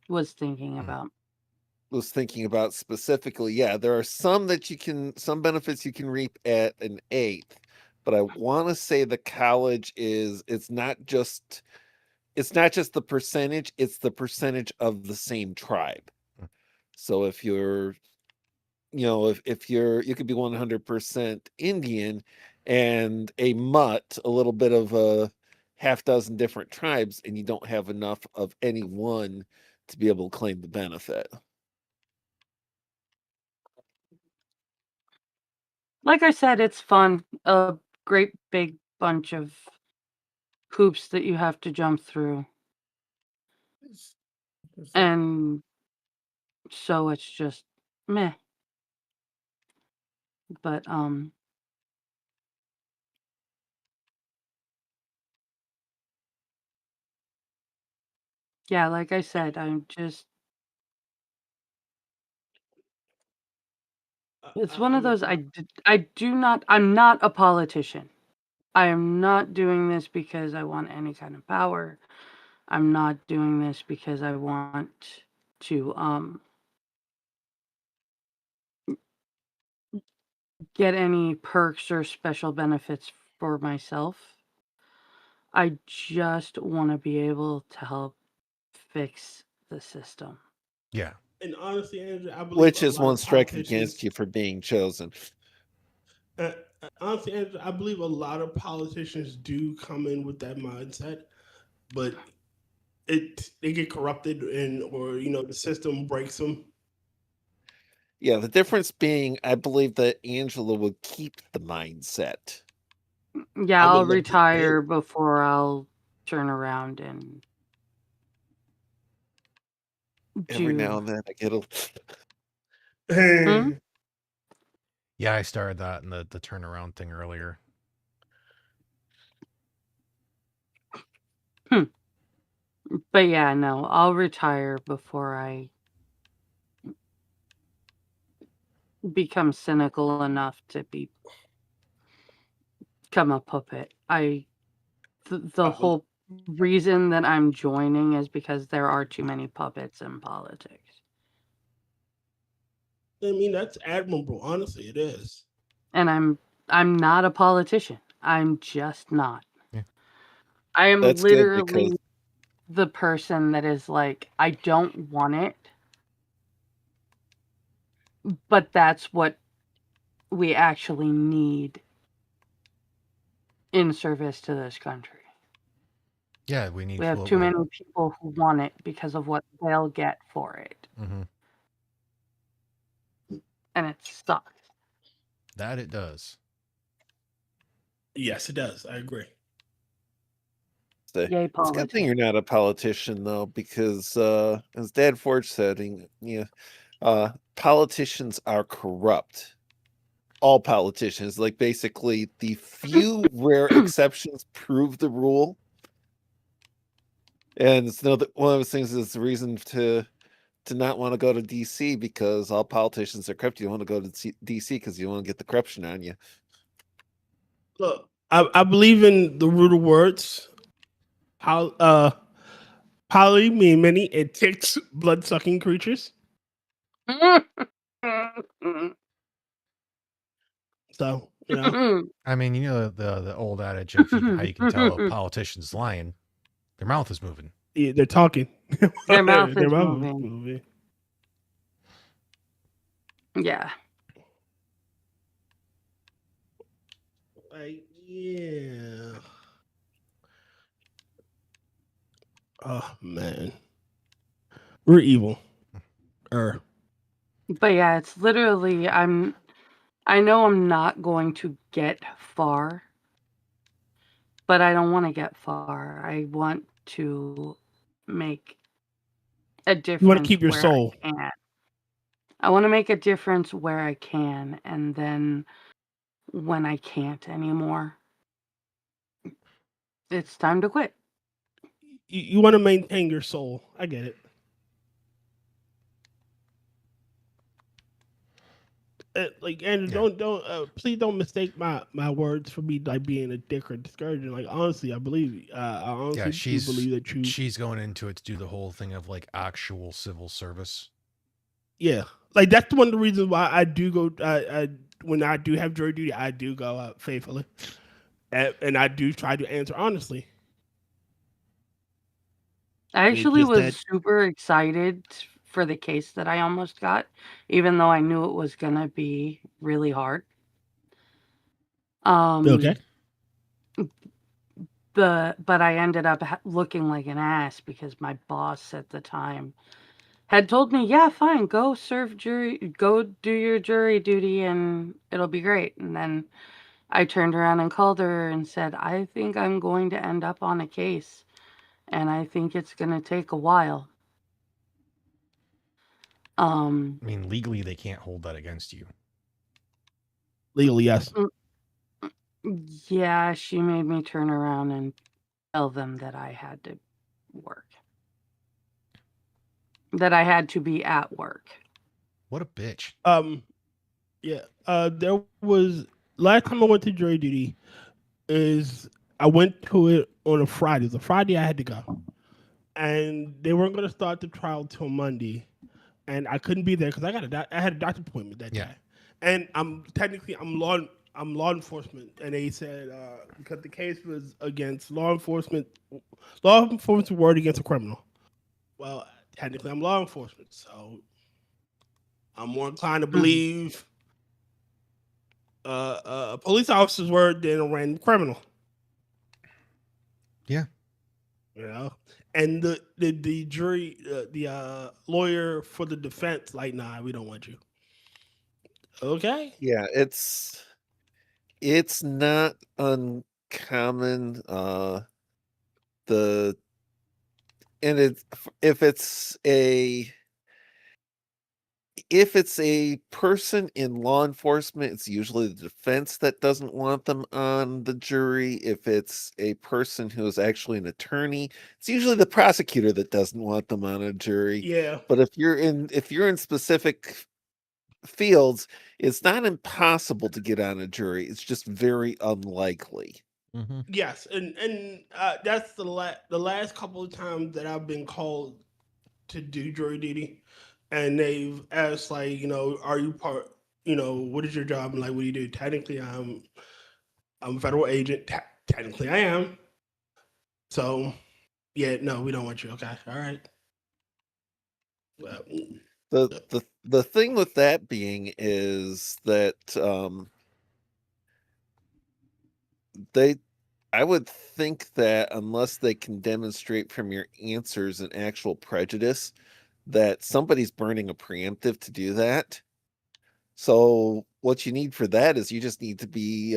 was thinking about. was thinking about specifically. Yeah, there are some benefits you can reap at an 8th, but I want to say the college it's not just the percentage, it's the percentage of the same tribe. So if you're if you could be 100% Indian and a mutt, a little bit of a half dozen different tribes, and you don't have enough of any one to be able to claim the benefit. Like I said, it's fun. A great big bunch of hoops that you have to jump through. And so it's just meh. But yeah, like I said, it's one of those I'm not a politician. I am not doing this because I want any kind of power. I'm not doing this because I want to get any perks or special benefits for myself. I just want to be able to help fix the system. Yeah. And honestly, Andrew, I believe Which a is lot one of strike politicians. against you for being chosen. Honestly, Andrew, I believe a lot of politicians do come in with that mindset, but they get corrupted or the system breaks them. Yeah, the difference being, I believe that Angela would keep the mindset. Yeah, I would I'll love to retire before I'll turn around and Every now do. and then I get a Hmm? Yeah, I started that in the turnaround thing earlier. But yeah, no, I'll retire before I become cynical enough to become a puppet. The whole reason that I'm joining is because there are too many puppets in politics. I mean, that's admirable. Honestly, it is. And I'm not a politician. I'm just not. Yeah. I am That's good because literally the person that is like, I don't want it, but that's what we actually need in service to this country. Yeah, we need We have too many people who want it because of what they'll get for it. Mm-hmm. And it sucks. That it does. Yes, it does. I agree. Say, Yay, it's a good thing politics. you're not a politician though, because as Dad Forge said, politicians are corrupt. All politicians, like basically the few rare exceptions prove the rule. And it's one of those things is the reason to not want to go to DC, because all politicians are corrupt. You want to go to DC because you want to get the corruption on you. Look, I believe in the root of words. Poly mean many. It ticks blood sucking creatures. So I mean, you know the old adage of how you can tell a politician's lying. Their mouth is moving. yeah, they're talking. Their mouth is is moving. Yeah. Like, yeah. Oh man, we're evil. But yeah, it's literally I know I'm not going to get far, but I don't want to get far. I want to make a difference. You want to keep your where soul. I want to make a difference where I can, and then when I can't anymore, it's time to quit. You want to maintain your soul. I get it. And please don't mistake my words for me like being a dick or discouraging. Like honestly, I believe I honestly do believe that she's going into it to do the whole thing of like actual civil service. Yeah, like that's one of the reasons why I do go. When I do have jury duty, I do go out faithfully, and I do try to answer honestly. I actually was super excited for the case that I almost got, even though I knew it was gonna be really hard. Okay. But I ended up looking like an ass because my boss at the time had told me, "Yeah, fine, go serve jury, go do your jury duty, and it'll be great." And then I turned around and called her and said, "I think I'm going to end up on a case, and I think it's going to take a while." I mean, legally, they can't hold that against you. Legally, yes. Yeah, she made me turn around and tell them that I had to work. That I had to be at work. What a bitch. Yeah. There was last time I went to jury duty is I went to it on a Friday. It was a Friday I had to go, and they weren't going to start the trial till Monday, and I couldn't be there because I had a doctor appointment that day, and I'm law enforcement, and they said because the case was against law enforcement word against a criminal. Well, technically, I'm law enforcement, so I'm more inclined to believe a police officer's word than a random criminal. Yeah. You know, and the jury, the lawyer for the defense, like, nah, we don't want you. Okay. Yeah, it's not uncommon. If it's a person in law enforcement, it's usually the defense that doesn't want them on the jury. If it's a person who is actually an attorney, it's usually the prosecutor that doesn't want them on a jury. Yeah. But if you're in specific fields, it's not impossible to get on a jury. It's just very unlikely. Mm-hmm. Yes, and that's the last couple of times that I've been called to do jury duty. And they've asked, like, are you part? What is your job? And like, what do you do? Technically, I'm a federal agent. Technically, I am. So, yeah, no, we don't want you. Okay, all right. Well, the thing with that being is that I would think that unless they can demonstrate from your answers an actual prejudice, that somebody's burning a preemptive to do that. So what you need for that is you just need to be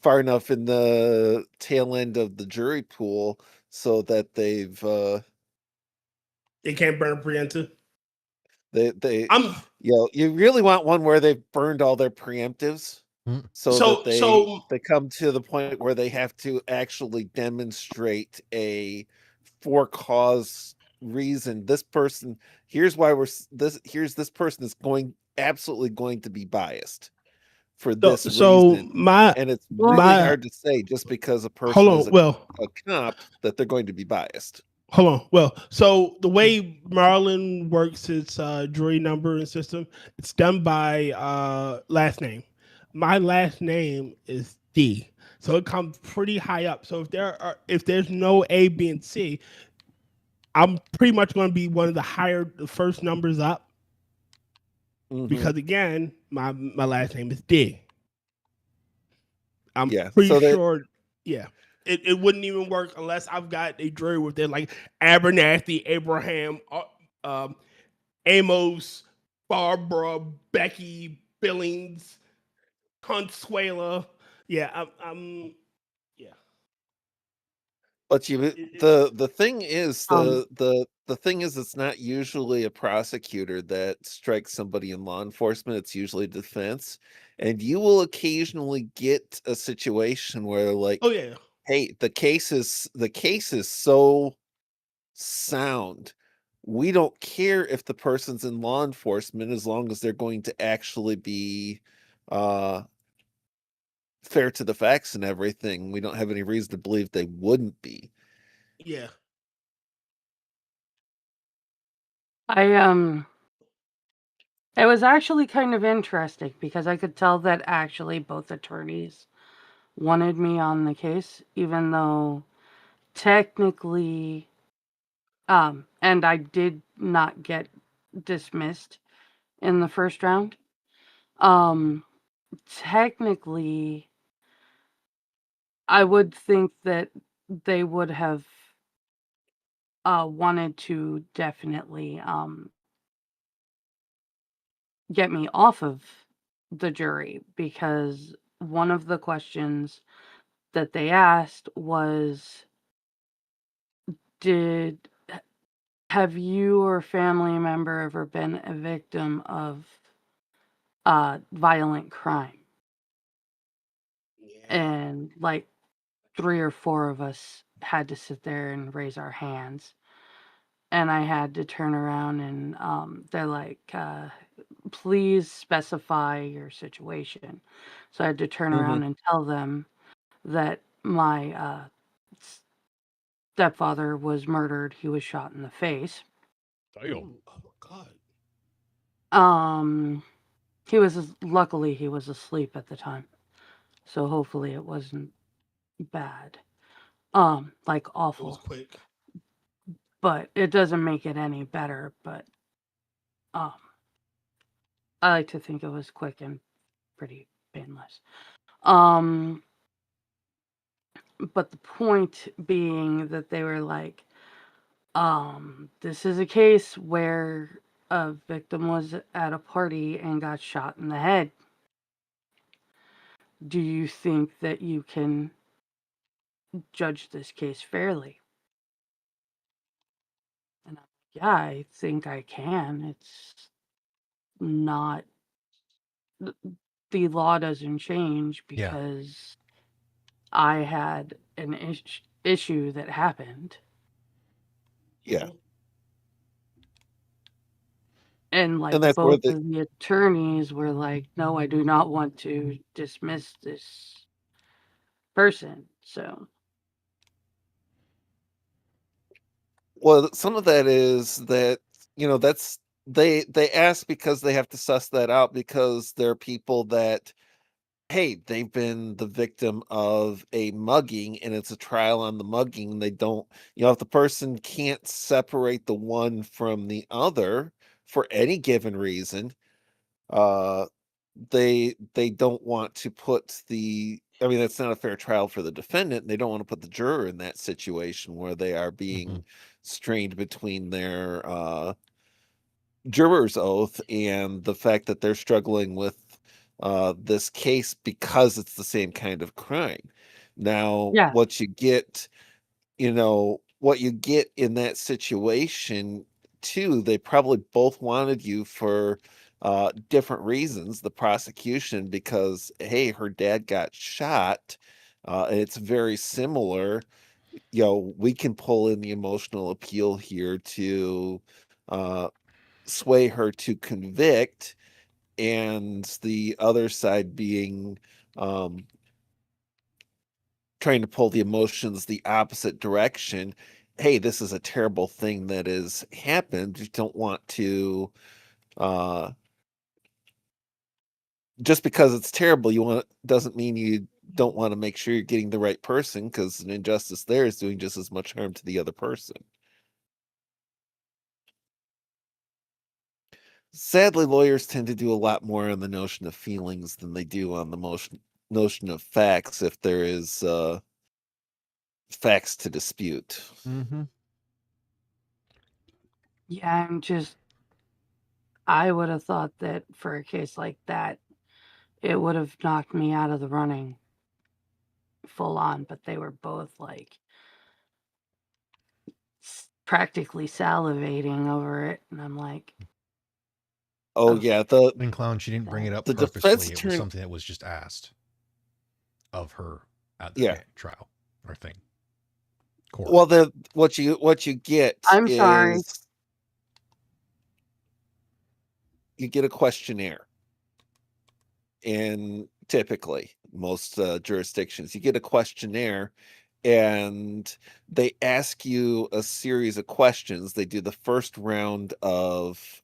far enough in the tail end of the jury pool so that They can't burn preemptive. they I'm you really want one where they've burned all their preemptives so that they come to the point where they have to actually demonstrate a for cause reason. This person, here's why this person is absolutely going to be biased for this reason. And it's really hard to say just because a person is a cop that they're going to be biased. Hold on. Well, so the way Maryland works its jury numbering system, it's done by last name. My last name is D, so it comes pretty high up. So if there's no A, B, and C, I'm pretty much going to be one of the first numbers up, because again, my last name is D. I'm pretty sure. Yeah. It wouldn't even work unless I've got a jury with it like Abernathy, Abraham, Amos, Barbara, Becky, Billings, Consuela. Yeah, yeah. But the thing is the thing is it's not usually a prosecutor that strikes somebody in law enforcement. It's usually defense, and you will occasionally get a situation where like, oh yeah, hey, the case is so sound, we don't care if the person's in law enforcement as long as they're going to actually be fair to the facts and everything. We don't have any reason to believe they wouldn't be. Yeah. It was actually kind of interesting because I could tell that actually both attorneys wanted me on the case, even though technically, and I did not get dismissed in the first round. Technically, I would think that they would have wanted to definitely get me off of the jury, because one of the questions that they asked was, have you or a family member ever been a victim of violent crime? And like 3 or 4 of us had to sit there and raise our hands. And I had to turn around and they're like, please specify your situation. So I had to turn around and tell them that my stepfather was murdered. He was shot in the face. Oh my God. Luckily he was asleep at the time. So hopefully it wasn't bad. Like awful. It was quick. But it doesn't make it any better, but I like to think it was quick and pretty painless. But the point being that they were like, this is a case where a victim was at a party and got shot in the head. Do you think that you can judge this case fairly? And I'm like, yeah, I think I can. It's not, the law doesn't change because I had an issue that happened. Yeah. And like both of the attorneys were like, no, I do not want to dismiss this person. So, well, some of that is that, that's they ask because they have to suss that out, because there are people that, hey, they've been the victim of a mugging and it's a trial on the mugging. They don't, if the person can't separate the one from the other for any given reason, they don't want to put that's not a fair trial for the defendant. They don't want to put the juror in that situation where they are being strained between their juror's oath and the fact that they're struggling with this case because it's the same kind of crime. Now, Yeah. what you get in that situation too, they probably both wanted you for different reasons. The prosecution, because hey, her dad got shot, and it's very similar. We can pull in the emotional appeal here to sway her to convict, and the other side being trying to pull the emotions the opposite direction. Hey, this is a terrible thing that has happened. You don't want to just because it's terrible, doesn't mean you don't want to make sure you're getting the right person, because an injustice there is doing just as much harm to the other person. Sadly, lawyers tend to do a lot more on the notion of feelings than they do on the notion of facts, if there is facts to dispute. Mm-hmm. Yeah, I would have thought that for a case like that, it would have knocked me out of the running full on, but they were both like practically salivating over it, and I'm like, Oh oh, yeah, And Clown, she didn't bring it up the defense purposefully. It was attorney. something that was just asked of her at the Yeah. trial or thing. Court. Well, what you get I'm sorry. is you get a questionnaire. In typically most jurisdictions, you get a questionnaire, and they ask you a series of questions. They do the first round of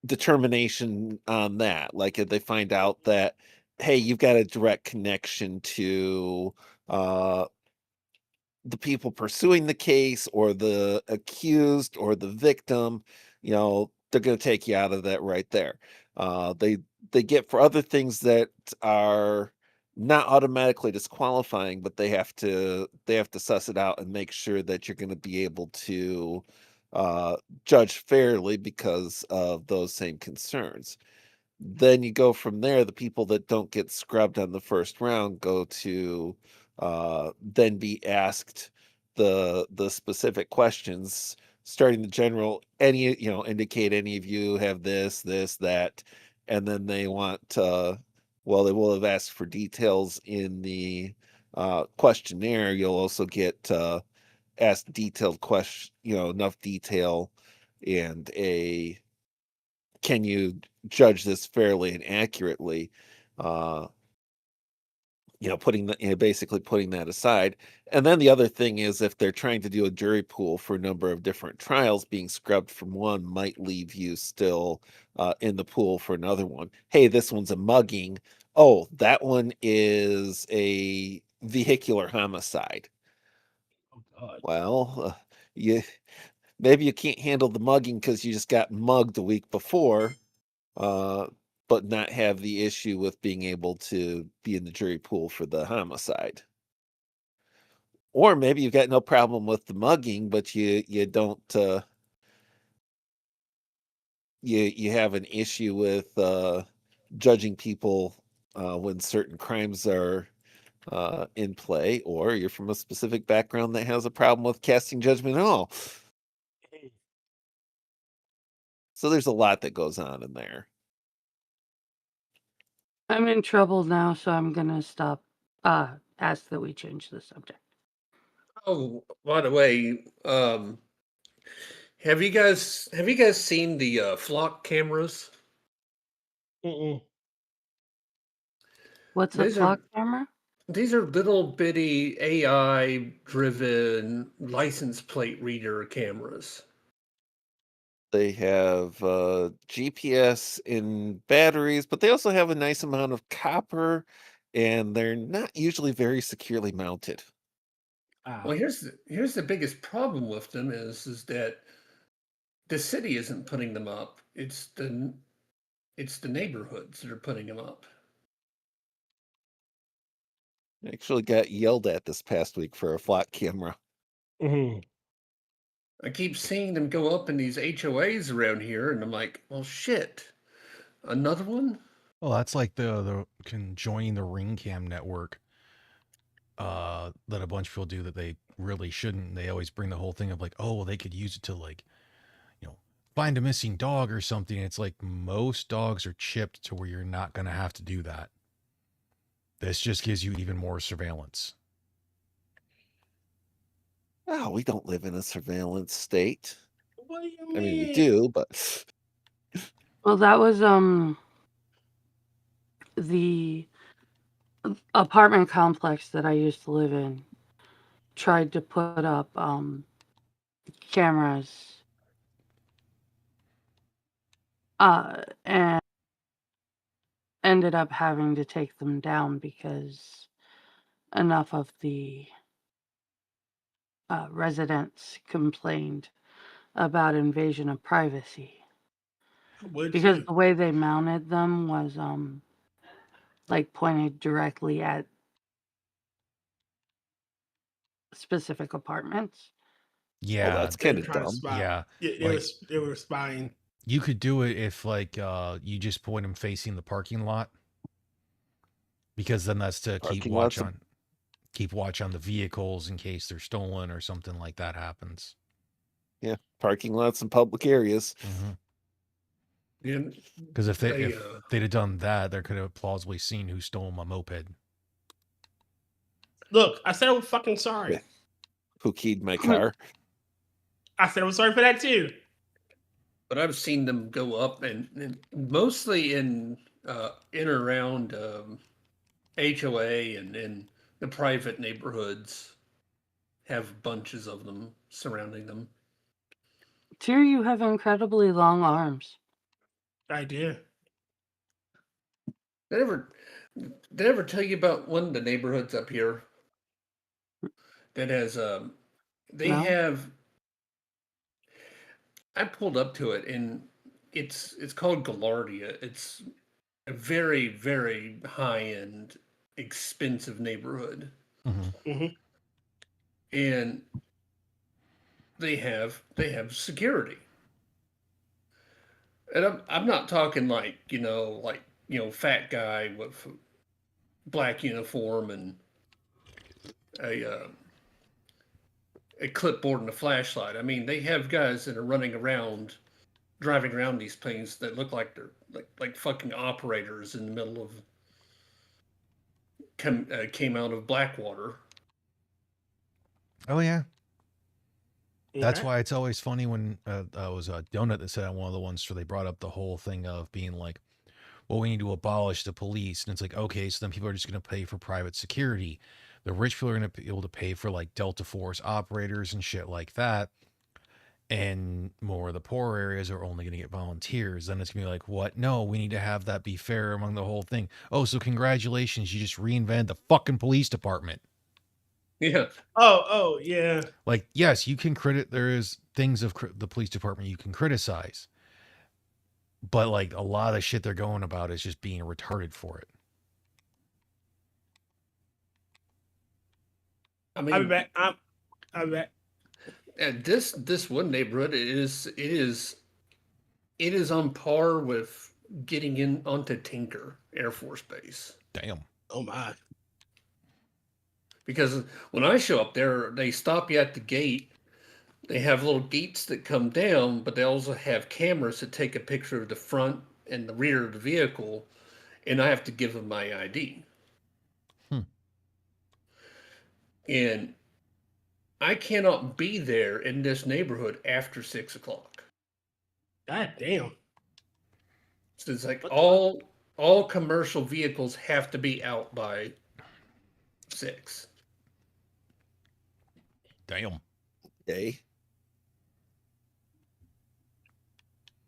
determination on that. Like, if they find out that, hey, you've got a direct connection to the people pursuing the case, or the accused, or the victim, they're going to take you out of that right there. They get for other things that are not automatically disqualifying, but they have to suss it out and make sure that you're going to be able to judge fairly because of those same concerns. Then you go from there. The people that don't get scrubbed on the first round go to then be asked the specific questions, starting the general, indicate any of you have this, that, and then they want they will have asked for details in the questionnaire. You'll also get asked detailed question, enough detail, and can you judge this fairly and accurately? Basically putting that aside. And then the other thing is, if they're trying to do a jury pool for a number of different trials, being scrubbed from one might leave you still in the pool for another one. Hey, this one's a mugging. Oh, that one is a vehicular homicide. Oh God. Well, maybe you can't handle the mugging because you just got mugged the week before. But not have the issue with being able to be in the jury pool for the homicide. Or maybe you've got no problem with the mugging, but you don't you have an issue with judging people when certain crimes are in play, or you're from a specific background that has a problem with casting judgment at all. So there's a lot that goes on in there. I'm in trouble now, so I'm gonna stop. Ask that we change the subject. Oh, by the way, have you guys seen the flock cameras? Mm-mm. What's a These flock are camera? these are little bitty AI driven license plate reader cameras. They have GPS in batteries, but they also have a nice amount of copper, and they're not usually very securely mounted. Well, here's the biggest problem with them is that the city isn't putting them up. It's the neighborhoods that are putting them up. I actually got yelled at this past week for a flock camera. Mm-hmm. I keep seeing them go up in these HOAs around here, and I'm like, well, shit, another one? Well, that's like the joining the ring cam network that a bunch of people do that they really shouldn't. They always bring the whole thing of like, oh, well, they could use it to like, find a missing dog or something. It's like most dogs are chipped to where you're not going to have to do that. This just gives you even more surveillance. Oh, we don't live in a surveillance state. What do you mean? I mean, we do, but Well, that was the apartment complex that I used to live in tried to put up cameras and ended up having to take them down because enough of the residents complained about invasion of privacy. Would Because you? the way they mounted them was like pointed directly at specific apartments. Yeah, well, that's They were kind of trying to dumb. spy. yeah. They were spying. You could do it if like you just point them facing the parking lot, because then that's to keep Parking watch lots on the vehicles in case they're stolen or something like that happens. Yeah, parking lots in public areas. Yeah, Because if They, they'd have done that, they could have plausibly seen who stole my moped. Look, I said I was fucking sorry. Yeah. Who keyed my car? I said I was sorry for that too. but I've seen them go up and mostly in and around HOA and in the private neighborhoods have bunches of them surrounding them. Tyr, you have incredibly long arms. I did. Did I ever tell you about one of the neighborhoods up here that has they No? have I pulled up to it and it's called Galardia. It's a very, very high end, expensive neighborhood. And they have security. And I'm not talking like, fat guy with black uniform and a clipboard and a flashlight. I mean, they have guys that are running around, driving around these things that look like they're like fucking operators in the middle of came out of Blackwater. Oh yeah, that's Okay. why it's always funny when it was a Donut that said on one of the ones where they brought up the whole thing of being like, well, we need to abolish the police, and it's like, okay, so then people are just going to pay for private security. The rich people are going to be able to pay for like Delta Force operators and shit like that. And more of the poor areas are only going to get volunteers. Then it's going to be like, what? No, we need to have that be fair among the whole thing. Oh, so congratulations, you just reinvented the fucking police department. Yeah. Oh, yeah. Like, yes, you can there is things of the police department you can criticize. But like a lot of shit they're going about is just being retarded for it. I mean, I'll be back. I'll be back. And this one neighborhood it is on par with getting in onto Tinker Air Force Base. Damn. Oh my. Because when I show up there, they stop you at the gate. They have little gates that come down, but they also have cameras that take a picture of the front and the rear of the vehicle, and I have to give them my ID. And I cannot be there in this neighborhood after 6 o'clock. God damn. So it's like all commercial vehicles have to be out by 6. Damn. Okay.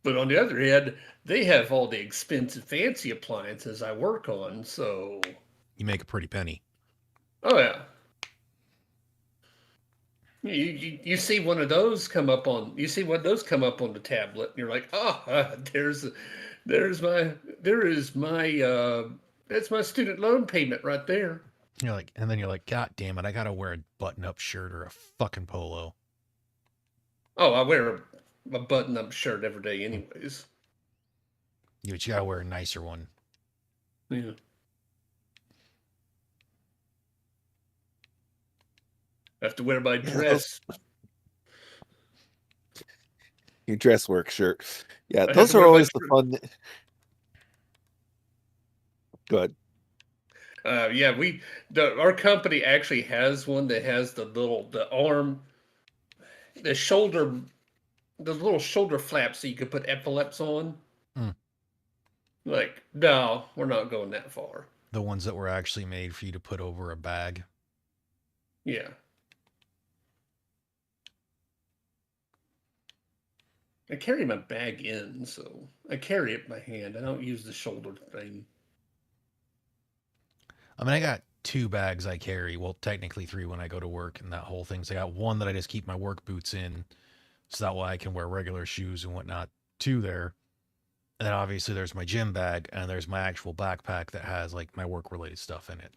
But on the other hand, they have all the expensive, fancy appliances I work on. So You make a pretty penny. oh yeah, you see one of those come up on the tablet, and you're like, there is my that's my student loan payment right there. You're like, God damn it, I gotta wear a button-up shirt or a fucking polo. Oh, I wear a button-up shirt every day, anyways. You gotta wear a nicer one. Yeah. I have to wear my Yeah, dress. Your dress work shirt. Yeah, I have those to are wear my always the shirt. fun. Good. Yeah, our company actually has one that has the arm, the shoulder, the little shoulder flaps so you can put epaulets on. Mm. Like, no, we're not going that far. The ones that were actually made for you to put over a bag. Yeah. I carry my bag in, so I carry it in my hand. I don't use the shoulder thing. I mean, I got 2 bags I carry. Well, technically 3 when I go to work and that whole thing. So I got one that I just keep my work boots in, so that way I can wear regular shoes and whatnot. 2 there. And then obviously there's my gym bag and there's my actual backpack that has like my work related stuff in it.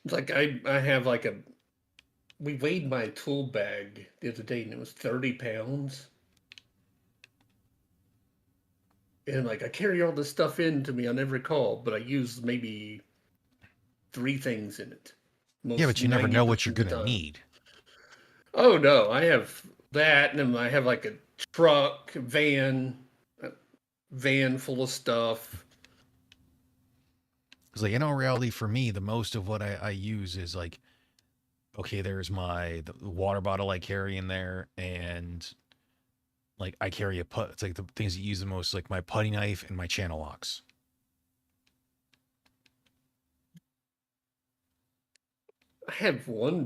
It's like I have like we weighed my tool bag the other day and it was 30 pounds. And like I carry all this stuff in to me on every call, but I use maybe 3 things in it. Yeah, but you never know what you're 90% of the gonna time. need. Oh no, I have that, and then I have like a truck, a van full of stuff. Because like in all reality, for me, the most of what I use is like, okay, there's the water bottle I carry in there, and like I carry a put. It's like the things that you use the most, like my putty knife and my channel locks. I have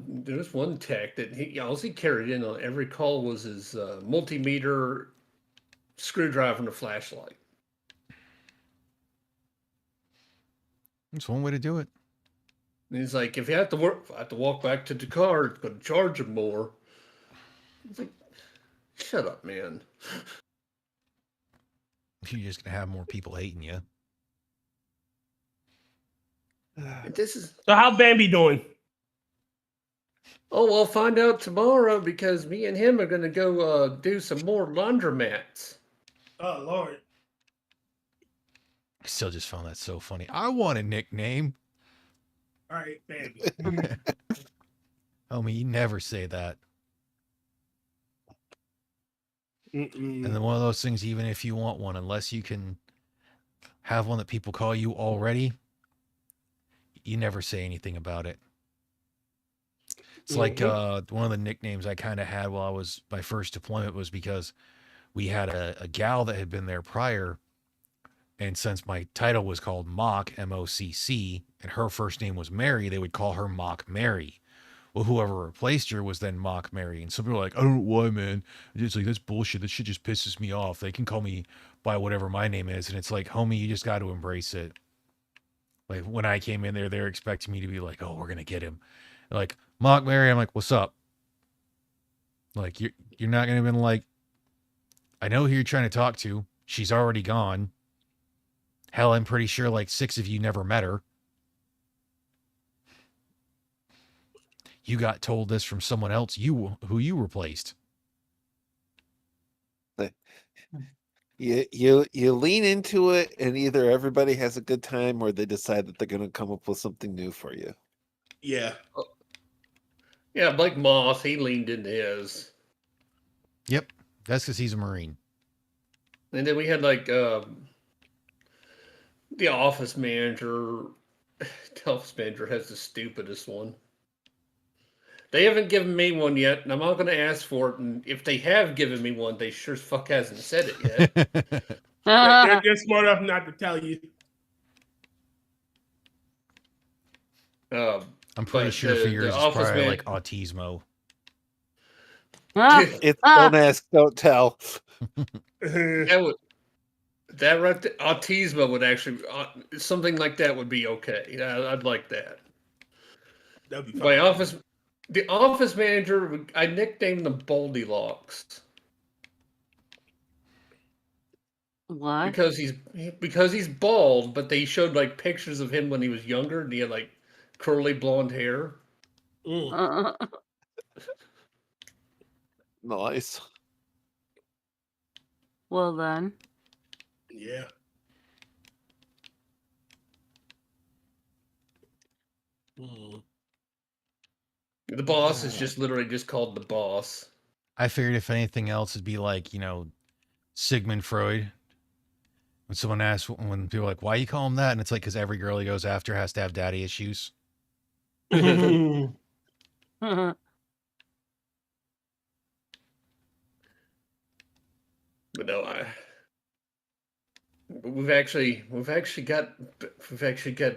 there's one tech that all he carried in on every call was his multimeter, screwdriver, and a flashlight. It's one way to do it. And he's like, if I have to walk back to the car, it's going to charge him more. It's like, shut up, man. You're just gonna have more people hating you. This is So how Bambi doing? Oh, we'll find out tomorrow because me and him are going to go do some more laundromats. Oh Lord. I still just found that so funny. I want a nickname. All right, Bambi. Homie, you never say that. Mm-mm. And then one of those things, even if you want one, unless you can have one that people call you already, you never say anything about it. It's like one of the nicknames I kind of had while I was my first deployment was because we had a gal that had been there prior, and since my title was called Mock, M-O-C-C, and her first name was Mary, they would call her Mock Mary. Well, whoever replaced her was then Mock Mary, and some people are like, I don't know why, man. It's like, that's bullshit. This shit just pisses me off. They can call me by whatever my name is, and it's like, homie, you just got to embrace it. Like when I came in there, they're expecting me to be like, oh, we're gonna get him. Like, Mock Mary, I'm like, what's up? Like, you're not gonna be like, I know who you're trying to talk to. She's already gone. Hell, I'm pretty sure like 6 of you never met her. You got told this from someone else who you replaced. You lean into it, and either everybody has a good time, or they decide that they're going to come up with something new for you. Yeah. Yeah, Blake Moss, he leaned into his. Yep, that's because he's a Marine. And then we had like the office manager. The office manager has the stupidest one. They haven't given me one yet, and I'm not going to ask for it. And if they have given me one, they sure as fuck hasn't said it yet. They're smart enough not to tell you. I'm pretty but sure for the yours it's office probably man- like autismo. It's don't ask, don't tell. that right there, autismo would actually something like that would be okay. I'd like that. That'd be My fun. the office manager, I nicknamed them Baldy Locks What? because he's bald, but they showed like pictures of him when he was younger and he had like curly blonde hair. Mm. Nice. Well then. Yeah. Mm. The boss is just literally just called the boss. I figured if anything else, it'd be like, Sigmund Freud. When someone asks, when people are like, why you call him that? And it's like, because every girl he goes after has to have daddy issues. But no, we've actually got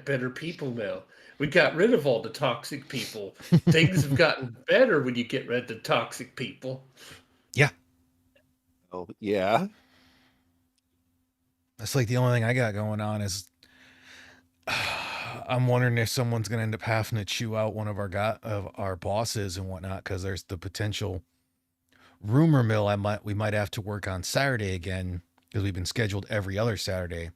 better people now. We got rid of all the toxic people. Things have gotten better when you get rid of the toxic people. Oh, yeah. That's like the only thing I got going on is I'm wondering if someone's going to end up having to chew out one of our bosses and whatnot, because there's the potential rumor mill we might have to work on Saturday again, because we've been scheduled every other Saturday.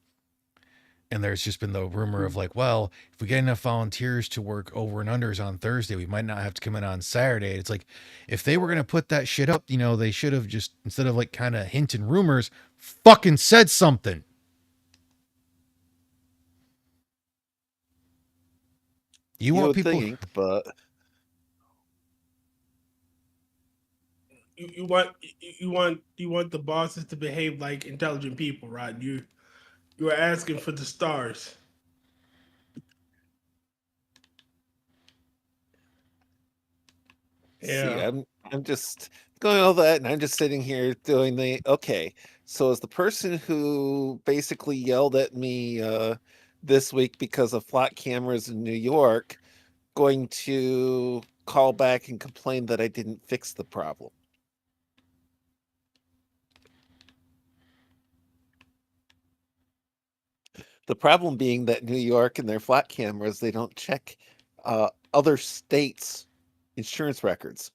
And there's just been the rumor of like, well, if we get enough volunteers to work over and unders on Thursday, we might not have to come in on Saturday. It's like, if they were going to put that shit up, they should have just, instead of like kind of hinting rumors, fucking said something. You want would people, think, but You want the bosses to behave like intelligent people, right? You are asking for the stars. see, Yeah. I'm just going all that, and I'm just sitting here doing okay. So as the person who basically yelled at me this week because of flat cameras in New York, going to call back and complain that I didn't fix the problem. The problem being that New York and their flat cameras, they don't check other states' insurance records.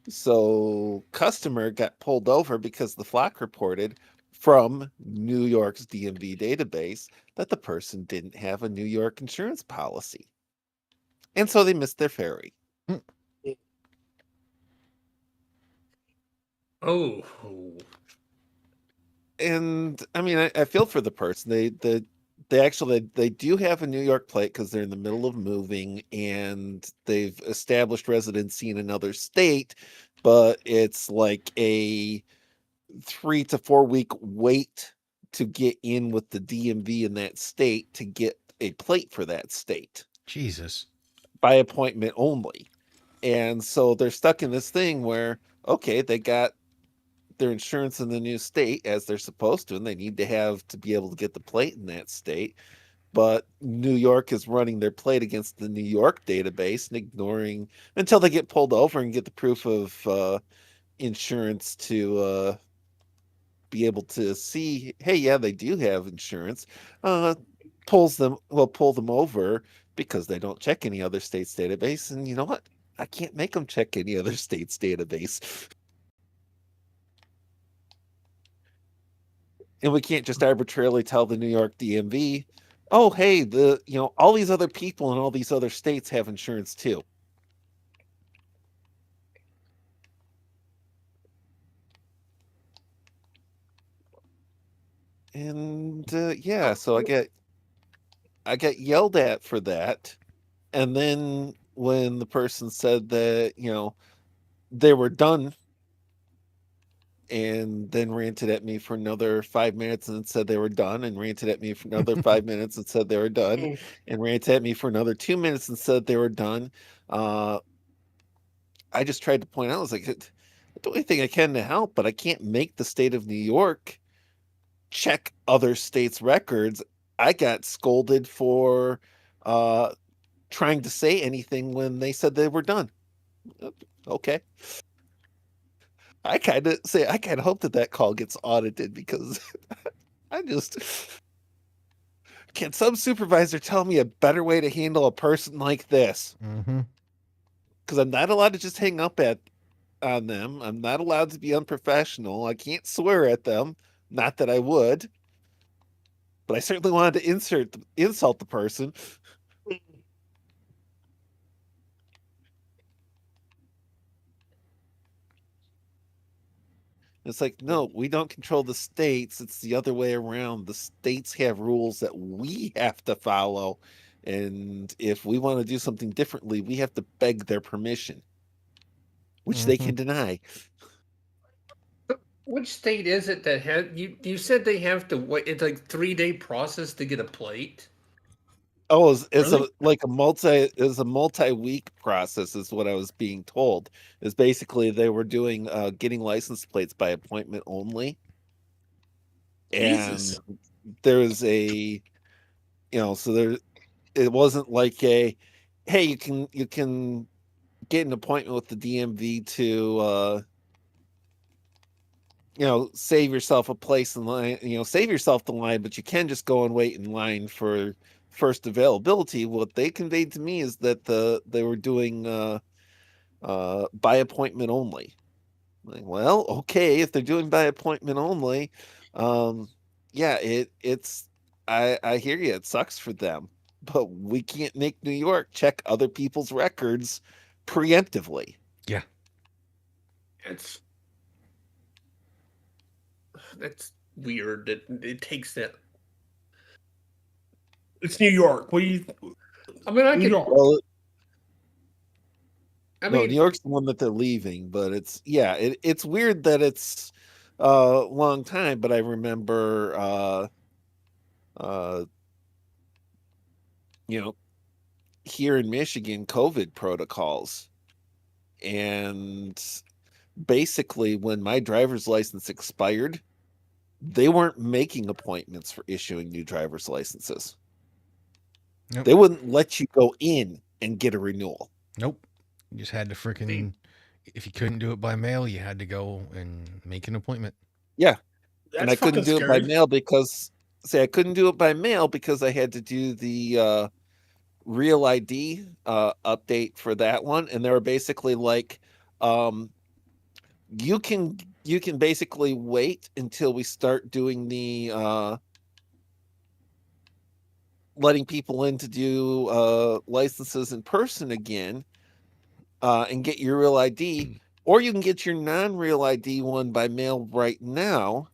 So customer got pulled over because the flock reported from New York's DMV database that the person didn't have a New York insurance policy. And so they missed their ferry. Oh. And I mean, I feel for the person. They actually they do have a New York plate because they're in the middle of moving and they've established residency in another state, but it's like a 3 to 4 week wait to get in with the DMV in that state to get a plate for that state Jesus. by appointment only. And so they're stuck in this thing where, okay, they got their insurance in the new state as they're supposed to, and they need to have to be able to get the plate in that state. But New York is running their plate against the New York database and ignoring until they get pulled over and get the proof of insurance to be able to see, hey, yeah, they do have insurance. Pull them over because they don't check any other state's database. And you know what? I can't make them check any other state's database. And we can't just arbitrarily tell the New York DMV, oh, hey, all these other people in all these other states have insurance too. And yeah, so I got yelled at for that. And then when the person said that, they were done and then ranted at me for another 5 minutes and said they were done and ranted at me for another 5 minutes and said they were done and ranted at me for another 2 minutes and said they were done. I just tried to point out, I was like, I do anything I can to help, but I can't make the state of New York check other states' records. I got scolded for trying to say anything when they said they were done. Okay. I kind of hope that call gets audited because I just can some supervisor tell me a better way to handle a person like this? Mm-hmm. Because I'm not allowed to just hang up on them. I'm not allowed to be unprofessional. I can't swear at them. Not that I would, but I certainly wanted to insult the person. It's like, no, we don't control the states. It's the other way around. The states have rules that we have to follow. And if we want to do something differently, we have to beg their permission, which they can deny. Which state is it that had you said they have to wait? It's like 3-day process to get a plate. Oh, it's Really? a multi-week process is what I was being told. Is basically they were doing getting license plates by appointment only. Jesus. And there's so it wasn't like hey, you can get an appointment with the DMV to save yourself a place in line, save yourself the line, but you can just go and wait in line for first availability. What they conveyed to me is that they were doing by appointment only. Like, well, okay, if they're doing by appointment only, yeah, it's I hear you. It sucks for them, but we can't make New York check other people's records preemptively. Yeah. That's weird. It takes that. It's New York. What do you? I mean, I New can. York. Well, I no, mean, New York's the one that they're leaving, but it's weird that it's a long time. But I remember, here in Michigan, COVID protocols, and basically when my driver's license expired, they weren't making appointments for issuing new driver's licenses. Nope. They wouldn't let you go in and get a renewal. Nope. You just had to freaking. If you couldn't do it by mail, you had to go and make an appointment. Yeah. That's And I couldn't do it by mail because I couldn't do it by mail because I had to do the Real ID update for that one, and they were basically like, you can basically wait until we start doing the letting people in to do licenses in person again, and get your Real ID, or you can get your non-Real ID one by mail right now.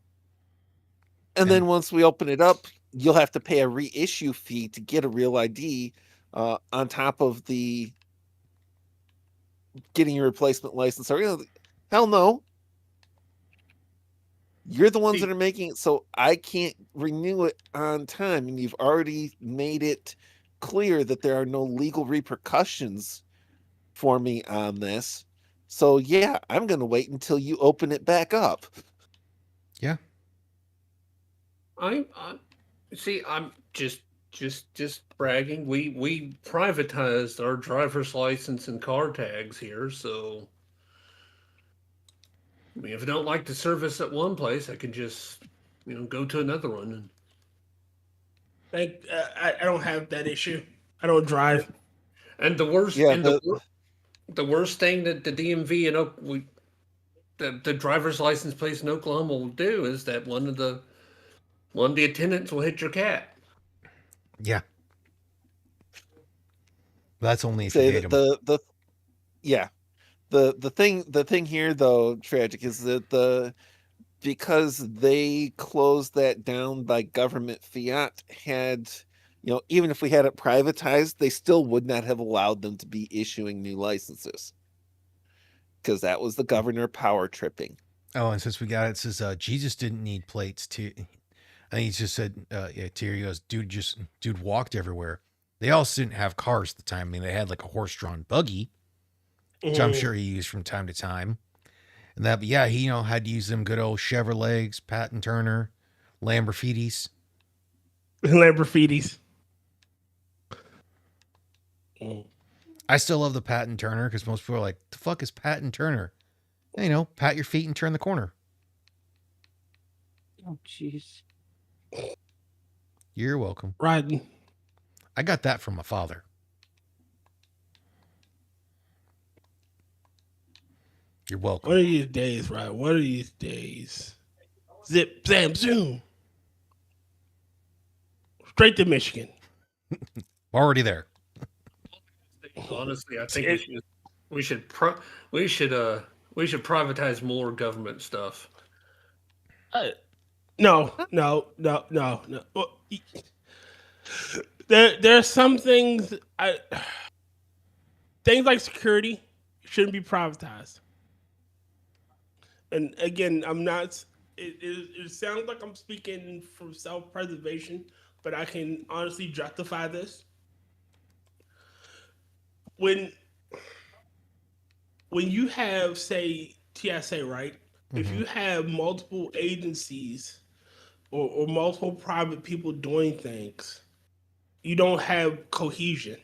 And then once we open it up, you'll have to pay a reissue fee to get a Real ID on top of the getting your replacement license. Or hell no. You're the ones that are making it so I can't renew it on time. And you've already made it clear that there are no legal repercussions for me on this. So yeah, I'm going to wait until you open it back up. Yeah. I see. I'm just bragging. We privatized our driver's license and car tags here, so I mean, if I don't like the service at one place, I can just go to another one. I don't have that issue. I don't drive. And the worst, Yeah, the worst thing that the DMV and the driver's license place in Oklahoma will do is that one of the attendants will hit your cat. Yeah. That's only if you hate them. The thing here though, tragic, is that because they closed that down by government fiat, had even if we had it privatized, they still would not have allowed them to be issuing new licenses, because that was the governor power tripping. Oh, and since we got it says Jesus didn't need plates to. I think he just said, Terry goes, dude walked everywhere. They also didn't have cars at the time. I mean, they had like a horse-drawn buggy, which I'm sure he used from time to time. And that, but yeah, he, had to use them good old Chevrolets, Patton Turner, Lamborghinis. Lamborghinis. I still love the Patton Turner because most people are like, the fuck is Patton Turner? Pat your feet and turn the corner. Oh, jeez. You're welcome. Riding. I got that from my father. You're welcome. One of these days, right? One of these days. Zip, zam, zoom. Straight to Michigan. Already there. Honestly, I think we should privatize more government stuff. No. Well, there are some things things like security shouldn't be privatized. And again, I'm not. It sounds like I'm speaking from self-preservation, but I can honestly justify this. When you have, say, TSA, right? If Mhm. you have multiple agencies or multiple private people doing things, you don't have cohesion.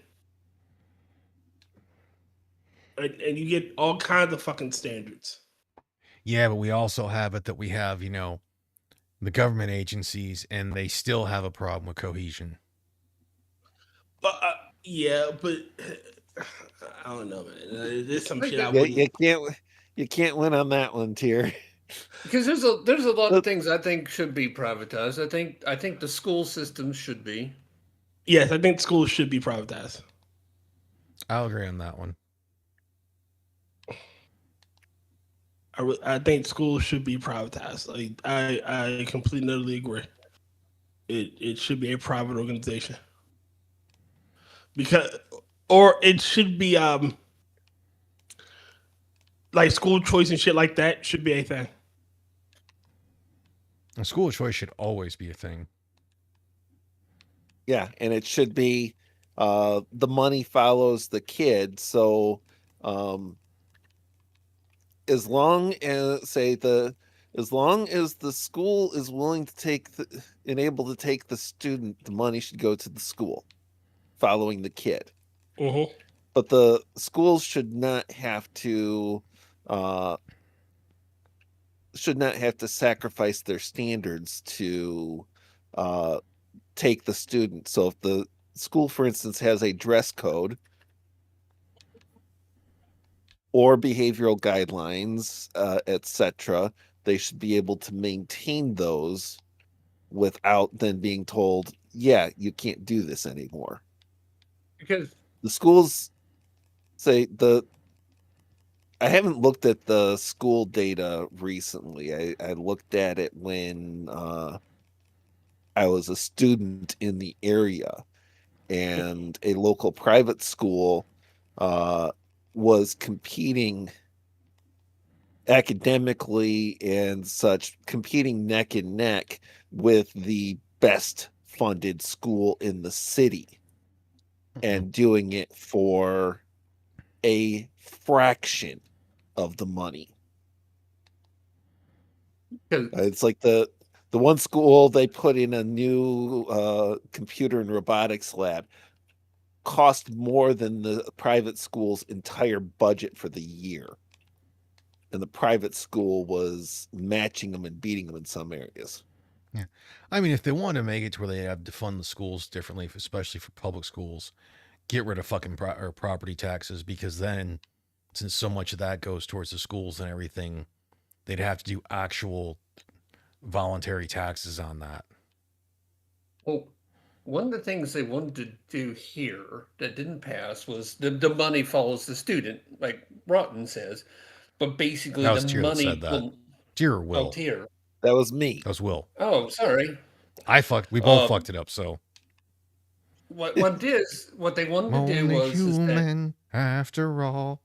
And you get all kinds of fucking standards. Yeah, but we also have it that we have, the government agencies, and they still have a problem with cohesion. Yeah, but I don't know, man. There's some shit I Yeah, wouldn't. you can't win on that one, Tier. Because there's a lot of things I think should be privatized. I think the school system should be. Yes, I think schools should be privatized. I'll agree on that one. I think schools should be privatized. Like I completely and utterly agree. It should be a private organization because, or it should be like school choice and shit like that should be a thing. A school choice should always be a thing. Yeah, and it should be the money follows the kid. So as long as as long as the school is willing to take and able to take the student, the money should go to the school following the kid. Mm-hmm. But the schools should not have to sacrifice their standards to take the student. So if the school, for instance, has a dress code or behavioral guidelines, etc., they should be able to maintain those without then being told, yeah, you can't do this anymore. Because The schools say I haven't looked at the school data recently. I looked at it when I was a student in the area, and a local private school was competing academically and such, competing neck and neck with the best funded school in the city and doing it for a fraction of the money. It's like the one school they put in a new computer and robotics lab cost more than the private school's entire budget for the year. And the private school was matching them and beating them in some areas. Yeah. I mean, if they want to make it to where they have to fund the schools differently, especially for public schools, get rid of fucking property taxes, because then, since so much of that goes towards the schools and everything, they'd have to do actual voluntary taxes on that. Well, one of the things they wanted to do here that didn't pass was the money follows the student, like Rotten says. But basically, That was the Tier that money said that. will. Tier or Oh, Will? Tier. That was me. That was Will. Oh, sorry. We both fucked it up, so. What they wanted to do Only was human after all.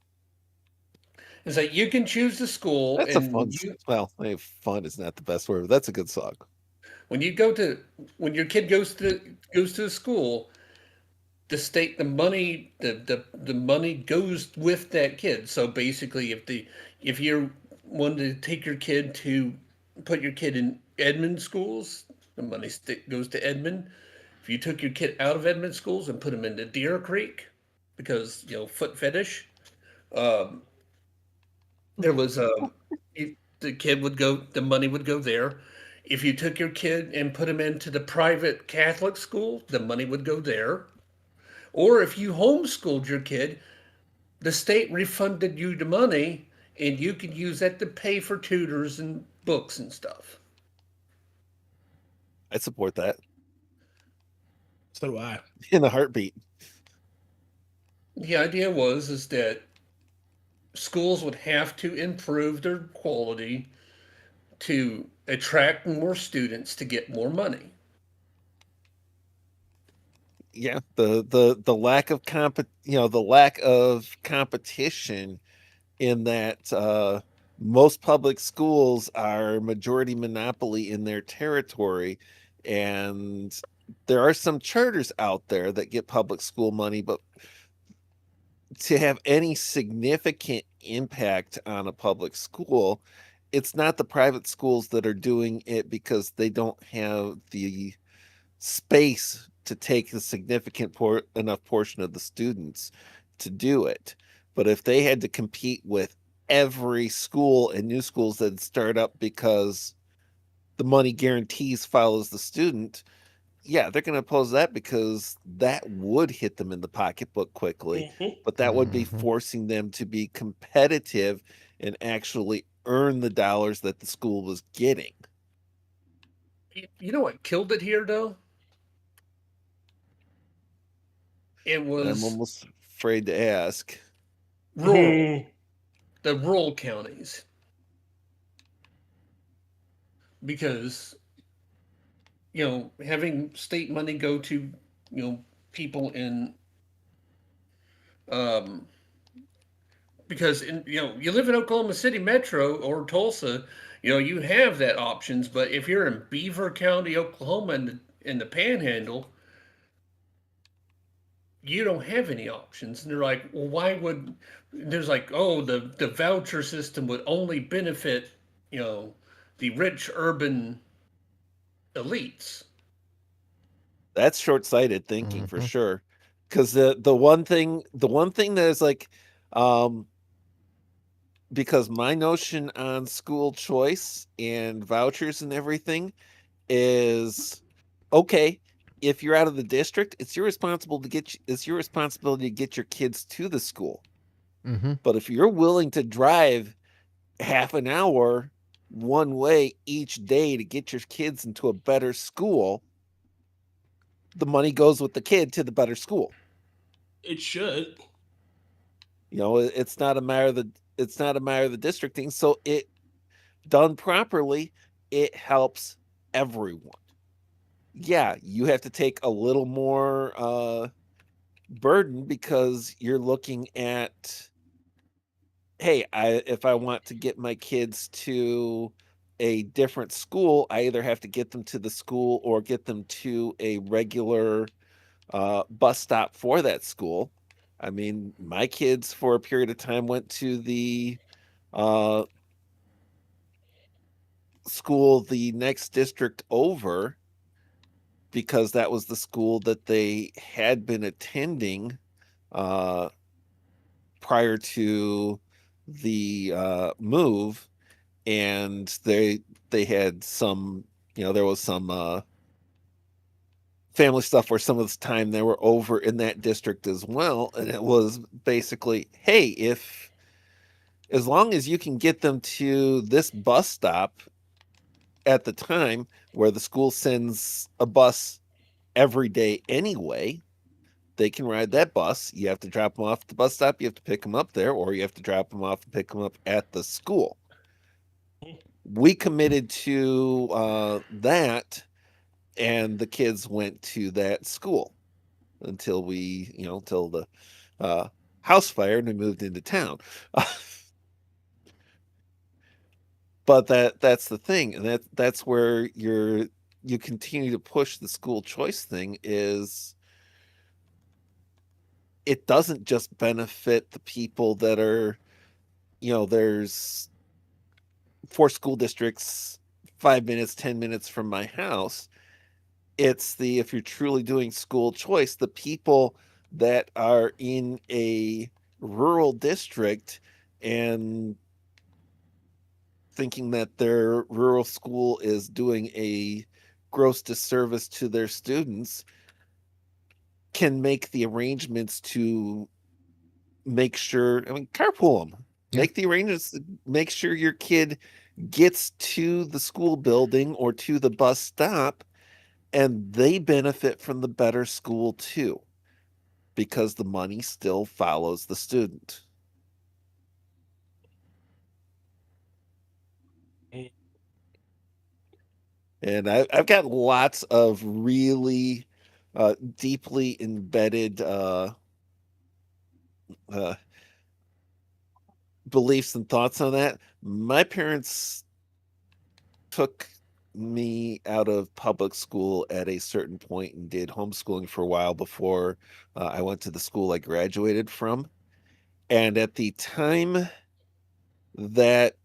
is that you can choose the school, That's a and fun. Well, fun is not the best word, but that's a good song. when your kid goes to the school, the state, the money goes with that kid. So basically, if you wanted to take your kid to put your kid in Edmond schools, the money goes to Edmond. If you took your kid out of Edmond schools and put him into Deer Creek, because foot fetish, there was the money would go there. If you took your kid and put him into the private Catholic school, the money would go there. Or if you homeschooled your kid, the state refunded you the money, and you could use that to pay for tutors and books and stuff. I support that So do I. in a heartbeat. The idea is that schools would have to improve their quality to attract more students to get more money. Yeah, the lack of the lack of competition in that most public schools are majority monopoly in their territory, and there are some charters out there that get public school money, but to have any significant impact on a public school, it's not the private schools that are doing it because they don't have the space to take a significant enough portion of the students to do it. But if they had to compete with every school and new schools that start up because the money guarantees follows the student, yeah, they're going to oppose that because that would hit them in the pocketbook quickly, but that would be Mhm. forcing them to be competitive and actually earn the dollars that the school was getting. You know what killed it here, though? It I'm was almost afraid to ask. rural, the rural counties, because having state money go to people in um because you live in Oklahoma City Metro or Tulsa, you have that options. But if you're in Beaver County, Oklahoma, in the Panhandle, you don't have any options. And they're like, well, why would? There's like, oh, the voucher system would only benefit the rich urban elites. That's short-sighted thinking for Mhm. sure. Because the one thing that is like, um, because my notion on school choice and vouchers and everything is okay. If you're out of the district, it's your responsibility to get your kids to the school. Mhm. But if you're willing to drive half an hour one way each day to get your kids into a better school, the money goes with the kid to the better school. It should. It's not a matter of the districting. So it done properly, it helps everyone. Yeah, you have to take a little more burden because you're looking at, hey, if I want to get my kids to a different school, I either have to get them to the school or get them to a regular bus stop for that school. I mean, my kids for a period of time went to the uh, school the next district over because that was the school that they had been attending uh, prior to the move, and they had some, there was some family stuff where some of the time they were over in that district as well, and it was basically, hey, if as long as you can get them to this bus stop at the time where the school sends a bus every day anyway, they can ride that bus. You have to drop them off at the bus stop, you have to pick them up there, or you have to drop them off and pick them up at the school. We committed to that, and the kids went to that school until until the house fire and we moved into town. But that's the thing, and that's where you continue to push the school choice thing. Is it doesn't just benefit the people that are, there's 4 school districts 5 minutes, 10 minutes from my house. It's if you're truly doing school choice, the people that are in a rural district and thinking that their rural school is doing a gross disservice to their students can make the arrangements to make sure, carpool them. Yeah. Make the arrangements, make sure your kid gets to the school building or to the bus stop, and they benefit from the better school too, because the money still follows the student. And I've got lots of really deeply embedded beliefs and thoughts on that. My parents took me out of public school at a certain point and did homeschooling for a while before I went to the school I graduated from. And at the time that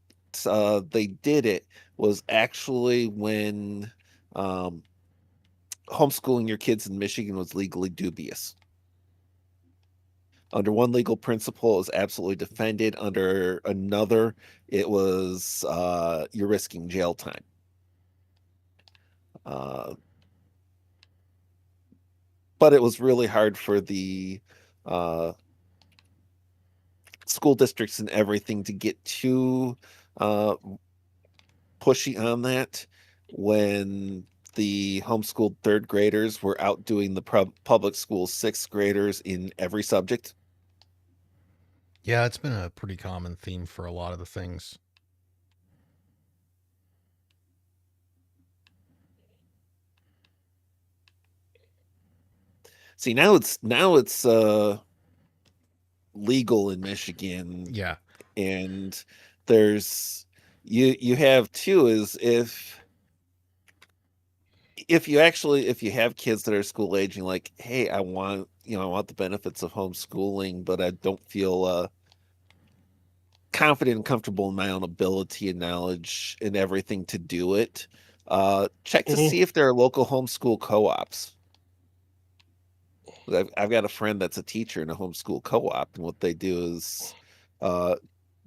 they did it was actually when homeschooling your kids in Michigan was legally dubious. Under one legal principle, it was absolutely defended. Under another, it was you're risking jail time. But it was really hard for the school districts and everything to get too pushy on that when the homeschooled third graders were outdoing the public school sixth graders in every subject. Yeah, it's been a pretty common theme for a lot of the things. See, now it's legal in Michigan. Yeah. And there's you have too is if you have kids that are school aging, like, hey, I want the benefits of homeschooling, but I don't feel confident and comfortable in my own ability and knowledge and everything to do it. Check to see if there are local homeschool co-ops. I've got a friend that's a teacher in a homeschool co-op, and what they do is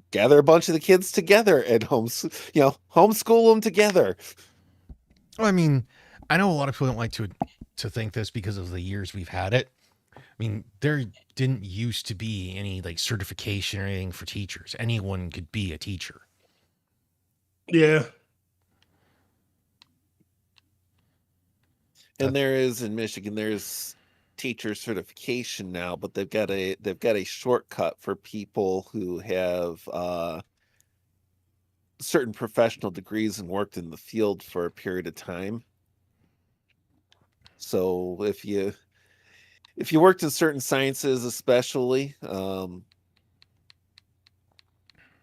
gather a bunch of the kids together and homeschool them together. Well, I mean, I know a lot of people don't like to think this because of the years we've had it. I mean, there didn't used to be any like certification or anything for teachers. Anyone could be a teacher. Yeah. And there is in Michigan, there's teacher certification now, but they've got a shortcut for people who have certain professional degrees and worked in the field for a period of time. So if you worked in certain sciences, especially,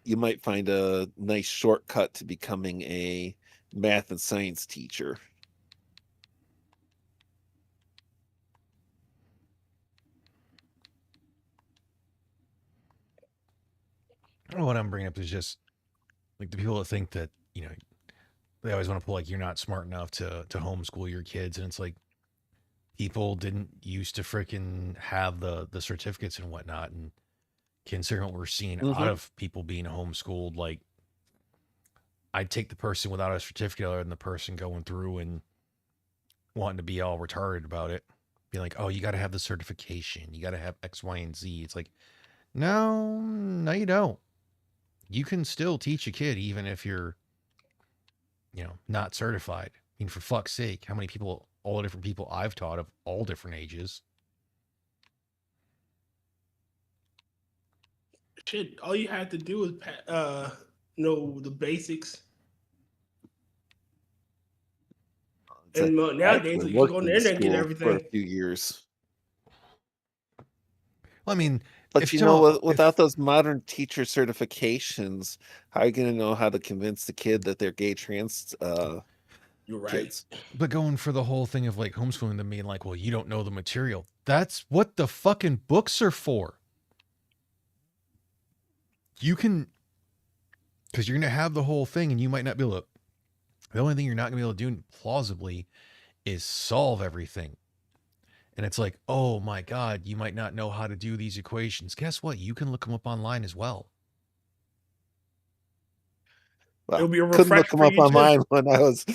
you might find a nice shortcut to becoming a math and science teacher. What I'm bringing up is just like the people that think that, they always want to pull like you're not smart enough to homeschool your kids, and it's like people didn't used to freaking have the certificates and whatnot, and considering what we're seeing out of people being homeschooled, like I'd take the person without a certificate other than the person going through and wanting to be all retarded about it. Be like, oh, you got to have the certification. You got to have X, Y, and Z. It's like, no, you don't. You can still teach a kid even if you're, not certified. I mean, for fuck's sake, how many people, all the different people I've taught of all different ages. Shit, all you have to do is know the basics. And nowadays, you can go on the internet and get everything. For a few years. Well, I mean, but without those modern teacher certifications, how are you going to know how to convince the kid that they're gay trans You're right. kids? But going for the whole thing of like homeschooling them being like, well, you don't know the material. That's what the fucking books are for. You can, because you're going to have the whole thing and you might not be able to, the only thing you're not going to be able to do plausibly is solve everything. And it's like, oh my God, you might not know how to do these equations. Guess what? You can look them up online as well. Well, couldn't look them up online when I was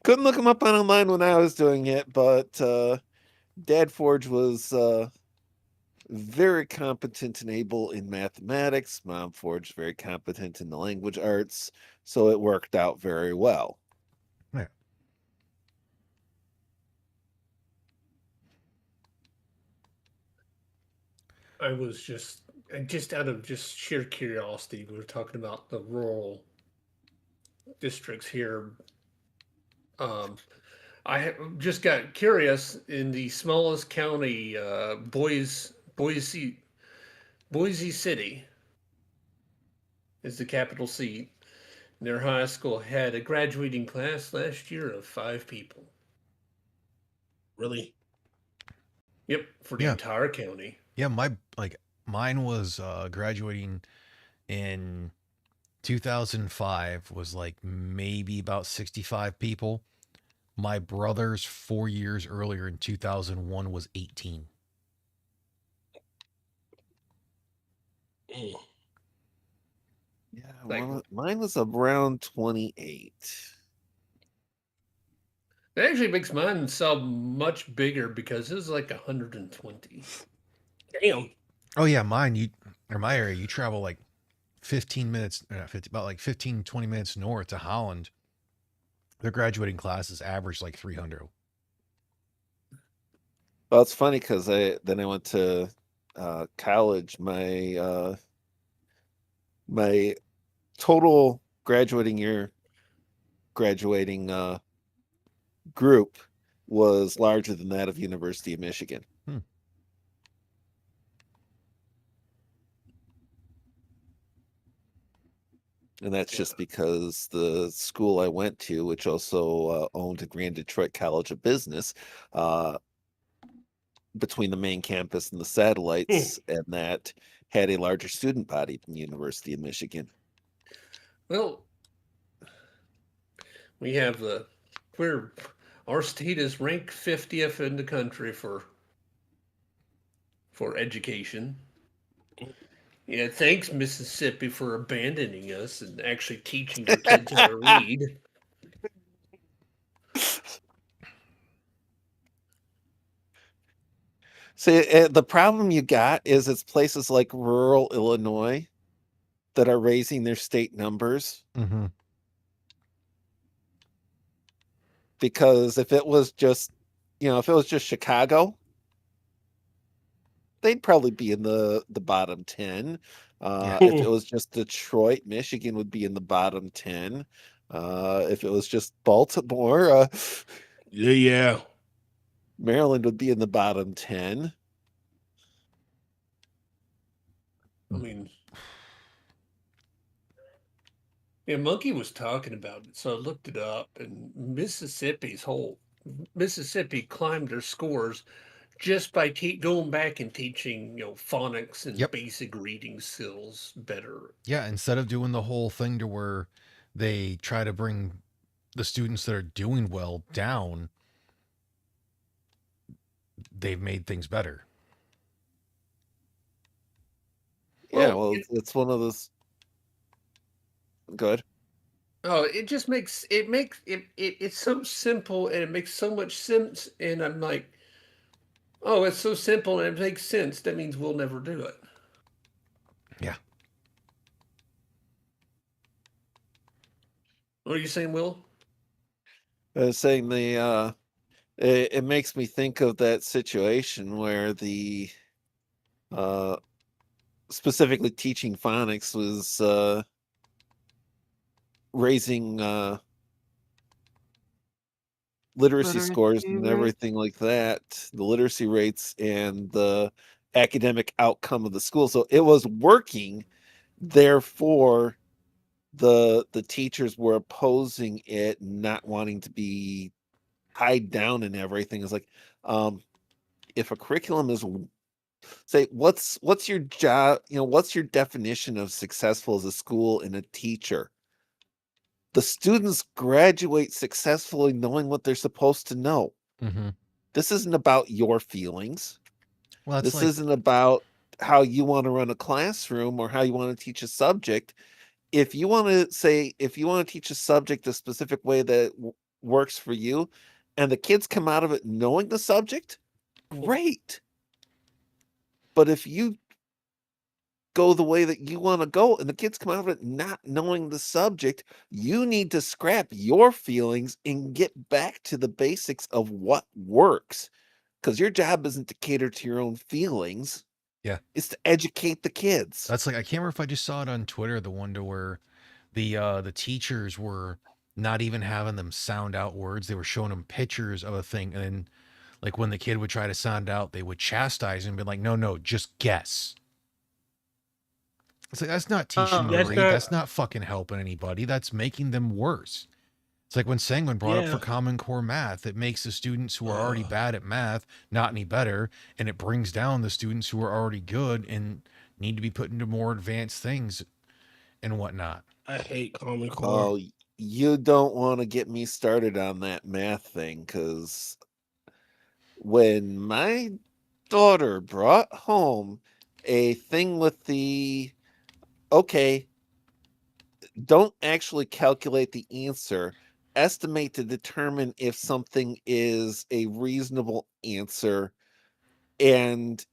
couldn't look them up online when I was doing it, but Dad Forge was very competent and able in mathematics. Mom Forge very competent in the language arts, so it worked out very well. Yeah. I was just out of just sheer curiosity, we were talking about the rural districts here. Just got curious. In the smallest county, Boise City is the capital seat. Their high school had a graduating class last year of 5 people. Really? Yep, for the Yeah. entire county. Yeah, mine was graduating in 2005 was like maybe about 65 people. My brother's 4 years earlier in 2001 was 18. Mm. Yeah, Like- mine was around 28. It actually makes mine sound much bigger because it was like 120. Damn. Oh yeah, my area, you travel like 15 minutes, not 50, about like 15, 20 minutes north to Holland. Their graduating classes average like 300. Well, it's funny because I went to college. My total graduating group was larger than that of University of Michigan. And that's just because the school I went to, which also owned a Grand Detroit College of Business, between the main campus and the satellites, and that had a larger student body than the University of Michigan. Well, we have our state is ranked 50th in the country for education. Yeah, thanks Mississippi for abandoning us and actually teaching their kids how to read. See, the problem you got is it's places like rural Illinois that are raising their state numbers. Mm-hmm. Because if it was just Chicago, they'd probably be in the bottom 10. If it was just Detroit, Michigan would be in the bottom 10. If it was just Baltimore, Yeah. Maryland would be in the bottom 10. I mean, yeah, Monkey was talking about it, so I looked it up, and Mississippi climbed their scores just by going back and teaching, phonics and Yep. basic reading skills better. Yeah, instead of doing the whole thing to where they try to bring the students that are doing well down, they've made things better. Yeah, Well, well, it's one of those. Good. Oh, it just makes it's so simple and it makes so much sense. And I'm like, oh, it's so simple and it makes sense. That means we'll never do it. Yeah. What are you saying, Will? I was saying it makes me think of that situation where the specifically teaching phonics was raising literacy scores and rates. everything like that, the literacy rates and the academic outcome of the school. So it was working, therefore the teachers were opposing it, not wanting to be tied down and everything. Is like, if a curriculum is, say, what's your job, what's your definition of successful as a school and a teacher? The students graduate successfully knowing what they're supposed to know. Mm-hmm. This isn't about your feelings. Well, This isn't about how you want to run a classroom or how you want to teach a subject. If you want to teach a subject a specific way that works for you, and the kids come out of it knowing the subject, great. But if you go the way that you want to go and the kids come out of it not knowing the subject, you need to scrap your feelings and get back to the basics of what works, because your job isn't to cater to your own feelings. Yeah. It's to educate the kids. That's like, I can't remember if I just saw it on Twitter, the one to where the teachers were not even having them sound out words. They were showing them pictures of a thing, and then like when the kid would try to sound out, they would chastise him and be like, no, just guess. It's like, that's not teaching them to That's read. not. That's not fucking helping anybody. That's making them worse. It's like when Sanguine brought up Yeah. for Common Core math, it makes the students who are already bad at math not any better, and it brings down the students who are already good and need to be put into more advanced things and whatnot. I hate Common Core. Oh, you don't want to get me started on that math thing, because when my daughter brought home a thing with the, okay, don't actually calculate the answer, estimate to determine if something is a reasonable answer, and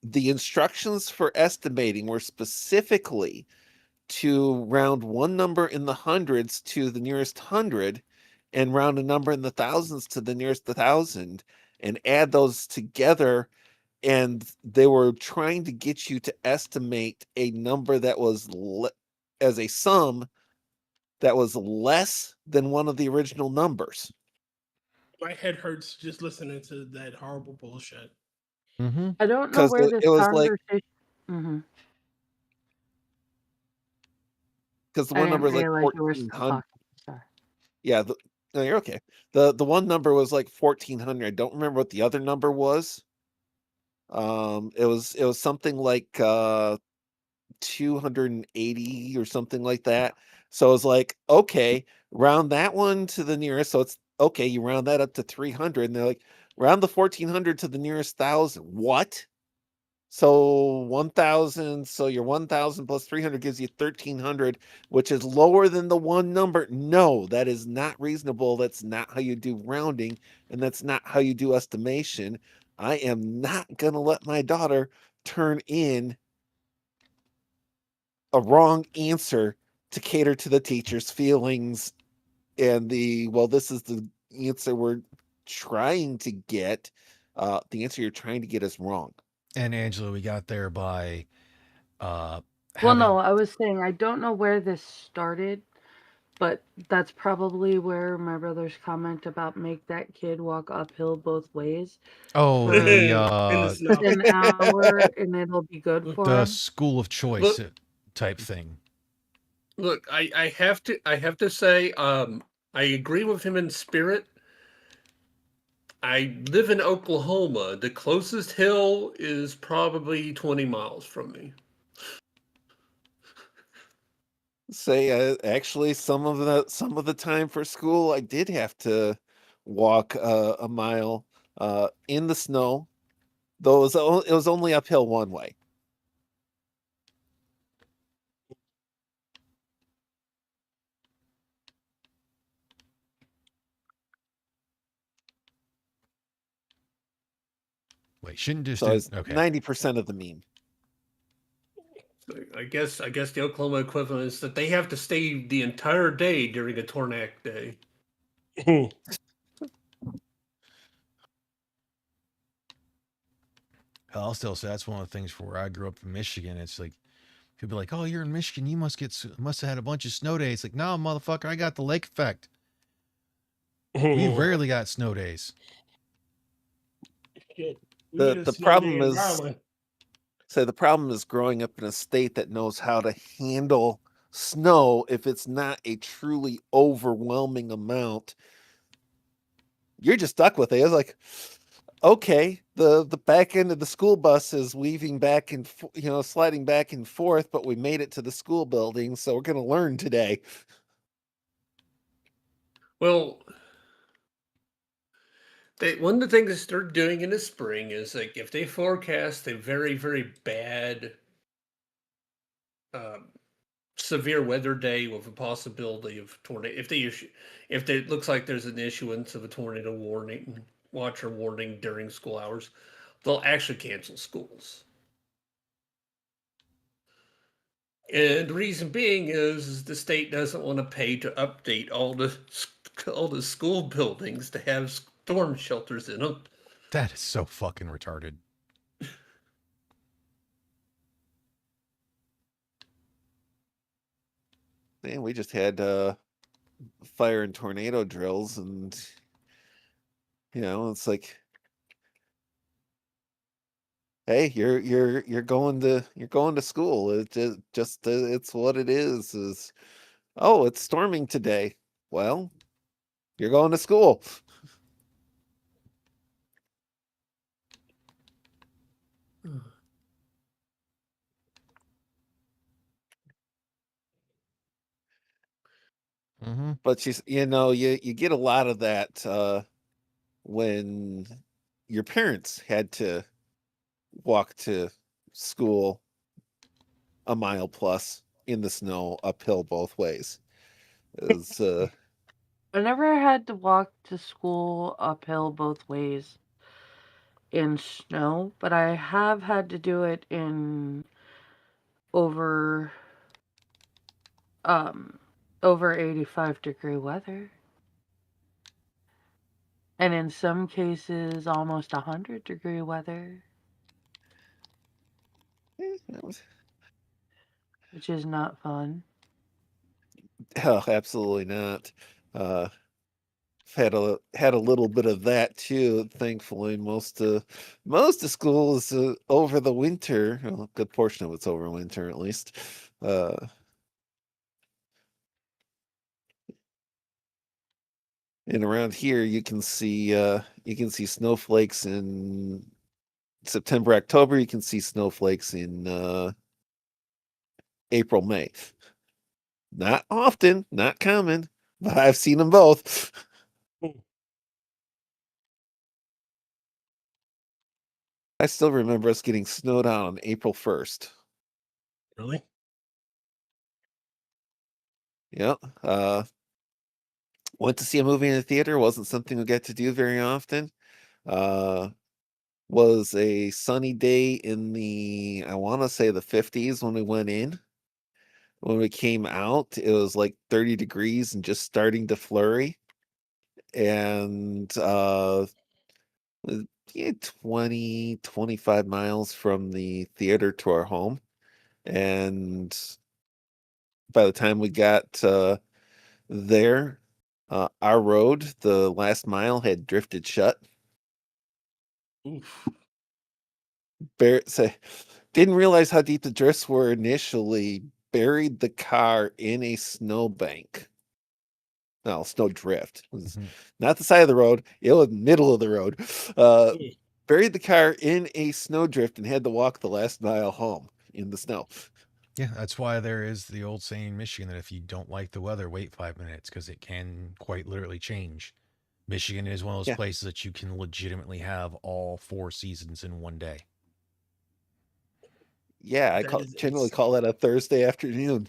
the instructions for estimating were specifically to round one number in the hundreds to the nearest hundred and round a number in the thousands to the nearest 1,000 and add those together. And they were trying to get you to estimate a number that was as a sum that was less than one of the original numbers. My head hurts just listening to that horrible bullshit. Mm-hmm. I don't know 'Cause where it this was like- conversation. Mm-hmm. Because the I one didn't number is like realize you were still 1,400. talking. Sorry. Yeah, no, you're okay. The one number was like 1,400. I don't remember what the other number was. It was something like 280 or something like that. So I was like, okay, round that one to the nearest. So it's okay, you round that up to 300, and they're like, round the 1,400 to the nearest 1,000. What? So 1,000. So your 1,000 plus 300 gives you 1,300, which is lower than the one number. No, that is not reasonable. That's not how you do rounding, and that's not how you do estimation. I am not gonna let my daughter turn in a wrong answer to cater to the teacher's feelings and this is the answer we're trying to get. The answer you're trying to get is wrong. And Angela, we got there by Well, having, no, I was saying I don't know where this started, but that's probably where my brother's comment about make that kid walk uphill both ways oh, for In the snow. an hour and it'll be good for the him. school of choice Look- type thing. Look, I have to say, I agree with him in spirit. I live in Oklahoma. The closest hill is probably 20 miles from me. Say actually some of the time for school I did have to walk a mile in the snow, though it was only uphill one way. Wait, shouldn't just So it's okay. 90% of the mean. So I guess the Oklahoma equivalent is that they have to stay the entire day during a Tornak day. I'll still say that's one of the things for where I grew up in Michigan. It's like people be like, "Oh, you're in Michigan. You must have had a bunch of snow days." Like, no, motherfucker, I got the lake effect. We rarely got snow days. Shit. We The- get a the snow problem day in is- Maryland. So the problem is growing up in a state that knows how to handle snow. If it's not a truly overwhelming amount, you're just stuck with it. It's like, okay, the back end of the school bus is weaving back and sliding back and forth, but we made it to the school building, so we're going to learn today. Well, one of the things they're doing in the spring is like if they forecast a very, very bad, severe weather day with a possibility of tornado, if it looks like there's an issuance of a tornado warning, watch or warning during school hours, they'll actually cancel schools. And the reason being is the state doesn't want to pay to update all the school buildings to have storm shelters in them. That is so fucking retarded. Man, we just had fire and tornado drills, and it's like, hey, you're going to school. It just it's what it is. Oh, it's storming today. Well, you're going to school. Mm-hmm. But you get a lot of that when your parents had to walk to school a mile plus in the snow uphill both ways. Is I never had to walk to school uphill both ways in snow, but I have had to do it in over over 85-degree weather. And in some cases almost 100-degree weather, which is not fun. oh, absolutely not. Had a little bit of that too. Thankfully, most of school is over the winter. Well, a good portion of it's over winter, at least. And around here, you can see snowflakes in September, October. You can see snowflakes in April, May. Not often, not common, but I've seen them both. I still remember us getting snowed on April 1st. Really? Yep. Went to see a movie in the theater. Wasn't something we get to do very often. Was a sunny day in the, I want to say, the 50s when we went in. When we came out, it was like 30 degrees and just starting to flurry. And yeah, 20, 25 miles from the theater to our home. And by the time we got there, our road, the last mile, had drifted shut. Oof. Didn't realize how deep the drifts were initially. Buried the car in a snowbank. No, snow drift. It was not the side of the road. It was middle of the road. Buried the car in a snow drift and had to walk the last mile home in the snow. Yeah, that's why there is the old saying in Michigan that if you don't like the weather, wait 5 minutes because it can quite literally change. Michigan is one of those Yeah. places that you can legitimately have all 4 seasons in one day. Yeah, I generally call that a Thursday afternoon.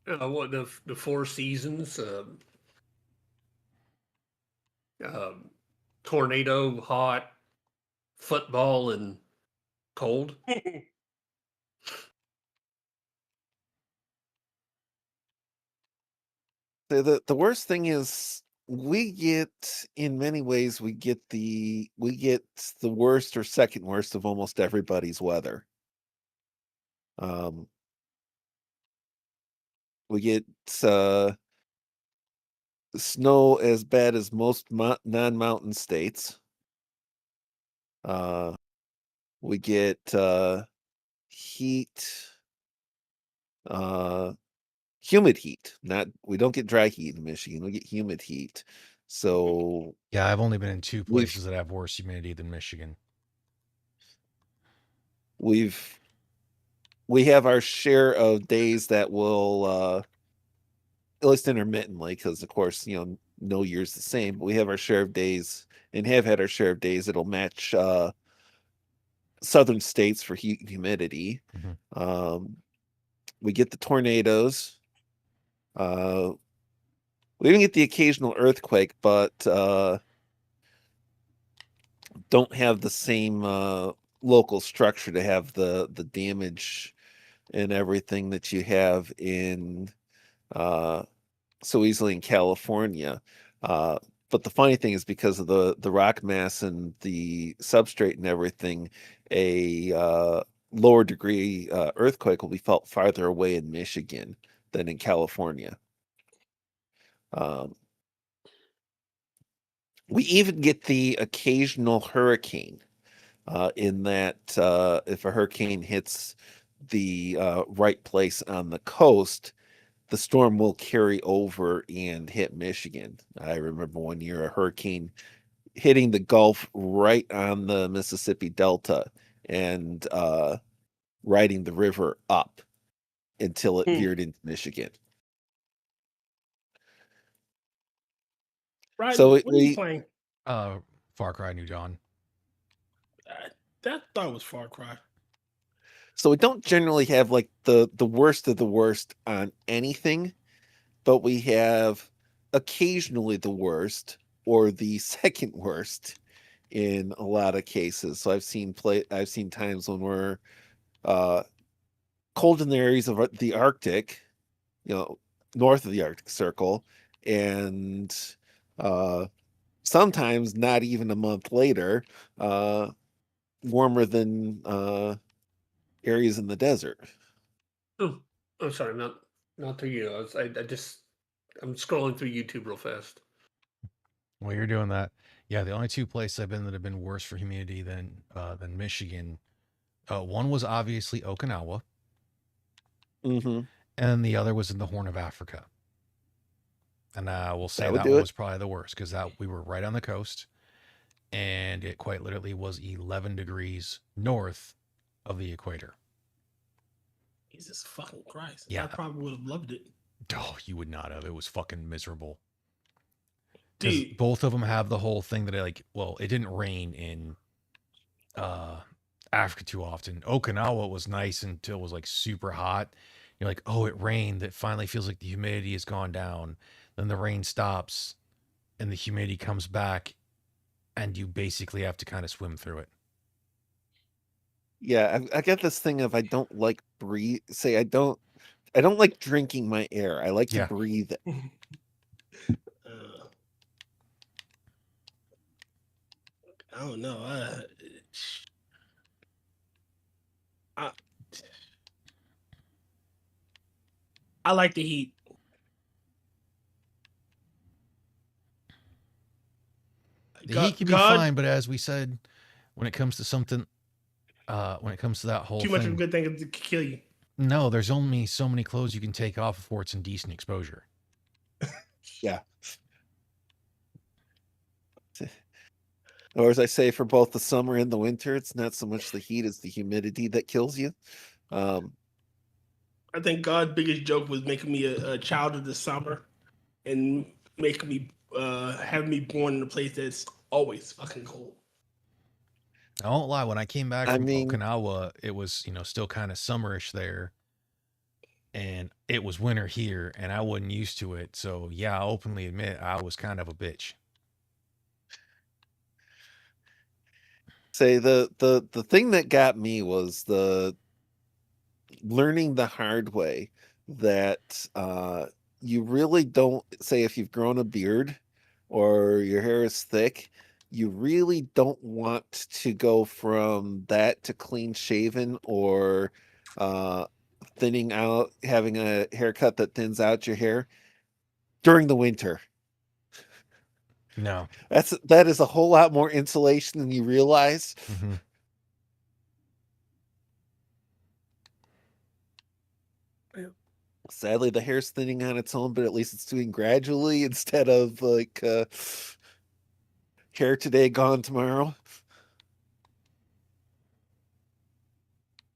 What the 4 seasons? Tornado, hot, football, and cold. The worst thing is in many ways we get the worst or second worst of almost everybody's weather. We get snow as bad as most non-mountain states. We get heat, humid heat. We don't get dry heat in Michigan. We get humid heat. So Yeah, I've only been in 2 places that have worse humidity than Michigan. We have our share of days that will at least intermittently, because of course, no year's the same, but we have our share of days and have had our share of days that'll match southern states for heat and humidity. We get the tornadoes. We even get the occasional earthquake, but don't have the same local structure to have the damage and everything that you have in so easily in California. But the funny thing is, because of the rock mass and the substrate and everything, a lower degree earthquake will be felt farther away in Michigan than in California. We even get the occasional hurricane in that if a hurricane hits the right place on the coast, the storm will carry over and hit Michigan. I remember one year a hurricane hitting the Gulf right on the Mississippi Delta and riding the river up until it veered into Michigan. Right? So What are you playing? Far Cry New Dawn. That thought was Far Cry. So we don't generally have like the worst of the worst on anything, but we have occasionally the worst or the second worst in a lot of cases. So I've seen times when we're cold in the areas of the Arctic, north of the Arctic Circle, and sometimes not even a month later, warmer than areas in the desert. Oh, sorry, not to you. I'm scrolling through YouTube real fast. Well, you're doing that. Yeah, the only two places I've been that have been worse for humidity than Michigan, one was obviously Okinawa, Mm-hmm. and the other was in the Horn of Africa. And I will say would that do one it. was probably the worst because that we were right on the coast, and it quite literally was 11 degrees north of the equator. Jesus fucking Christ! Yeah. I probably would have loved it. Oh, you would not have. It was fucking miserable. Because Dude, both of them have the whole thing that it didn't rain in Africa too often. Okinawa was nice until it was like super hot. You're like, oh, it rained. It finally feels like the humidity has gone down. Then the rain stops and the humidity comes back, and you basically have to kind of swim through it. Yeah, I get this thing of I don't like breathe. I don't like drinking my air. I like to Yeah. breathe it. I don't know. I like the heat. The heat can be fine, but as we said, when it comes to something, when it comes to that whole too thing, much of a good thing to kill you. No, there's only so many clothes you can take off before it's in decent exposure. Yeah. Or as I say, for both the summer and the winter, it's not so much the heat as the humidity that kills you. I think God's biggest joke was making me a child of the summer and making me having me born in a place that's always fucking cold. I won't lie. When I came back from Okinawa, it was still kind of summerish there, and it was winter here, and I wasn't used to it. So yeah, I openly admit I was kind of a bitch. Say the thing that got me was the learning the hard way that you really don't say if you've grown a beard or your hair is thick, you really don't want to go from that to clean shaven or thinning out, having a haircut that thins out your hair during the winter. No, that is a whole lot more insulation than you realize. Mm-hmm. Sadly, the hair's thinning on its own, but at least it's doing gradually instead of like hair today, gone tomorrow.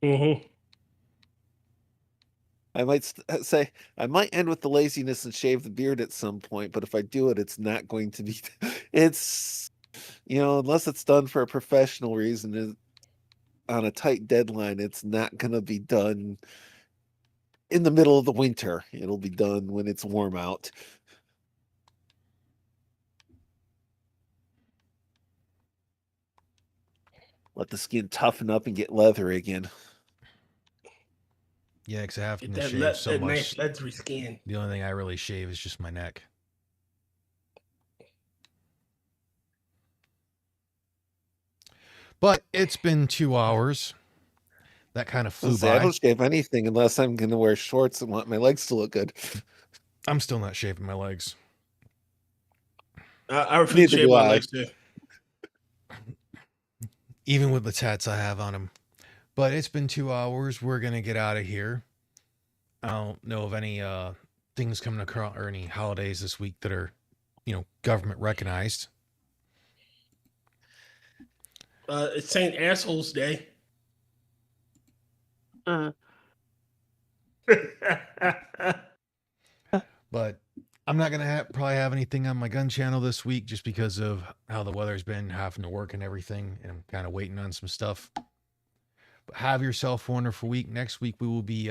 Mm-hmm. I might say I might end with the laziness and shave the beard at some point, but if I do it, it's not going to be. It's unless it's done for a professional reason on a tight deadline, it's not going to be done in the middle of the winter. It'll be done when it's warm out. Let the skin toughen up and get leathery again. Yeah, because I have to That shave so much. Nice leathery skin. The only thing I really shave is just my neck. But it's been 2 hours. That kind of flew I by. don't shave anything unless I'm going to wear shorts and want my legs to look good. I'm still not shaving my legs. I refuse Neither to shave do my I. legs too. Even with the tats I have on them. But it's been 2 hours. We're going to get out of here. I don't know of any things coming across or any holidays this week that are, government recognized. It's St. Assholes Day. But I'm not gonna probably have anything on my gun channel this week just because of how the weather's been, having to work and everything, and I'm kind of waiting on some stuff. But have yourself a wonderful week. Next week we will be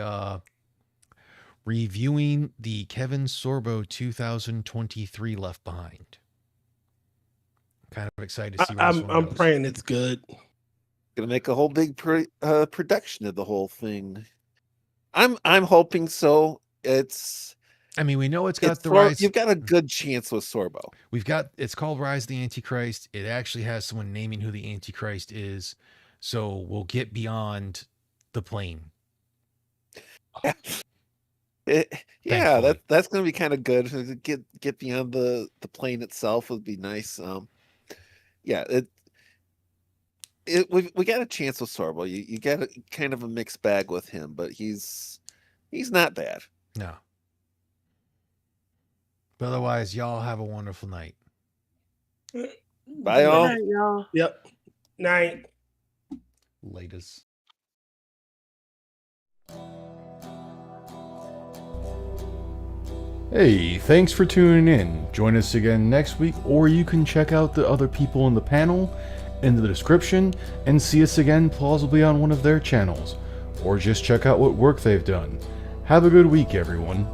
reviewing the Kevin Sorbo 2023 Left Behind. Kind of excited to see where this one I'm goes. praying it's good. Gonna make a whole big production of the whole thing. I'm hoping so. I mean, we know it's got It's the rise. you've got a good chance with Sorbo. It's called Rise of the Antichrist. It actually has someone naming who the Antichrist is. So we'll get beyond the plane. Yeah, Thankfully. that's gonna be kind of good. Get beyond the plane itself would be nice. Yeah, we got a chance with Sorbo. You got kind of a mixed bag with him, but he's not bad. No. But otherwise, y'all have a wonderful night. Bye, all. Good night, y'all. Yep. Night. Latest. Hey, thanks for tuning in. Join us again next week, or you can check out the other people in the panel in the description and see us again plausibly on one of their channels, or just check out what work they've done. Have a good week, everyone.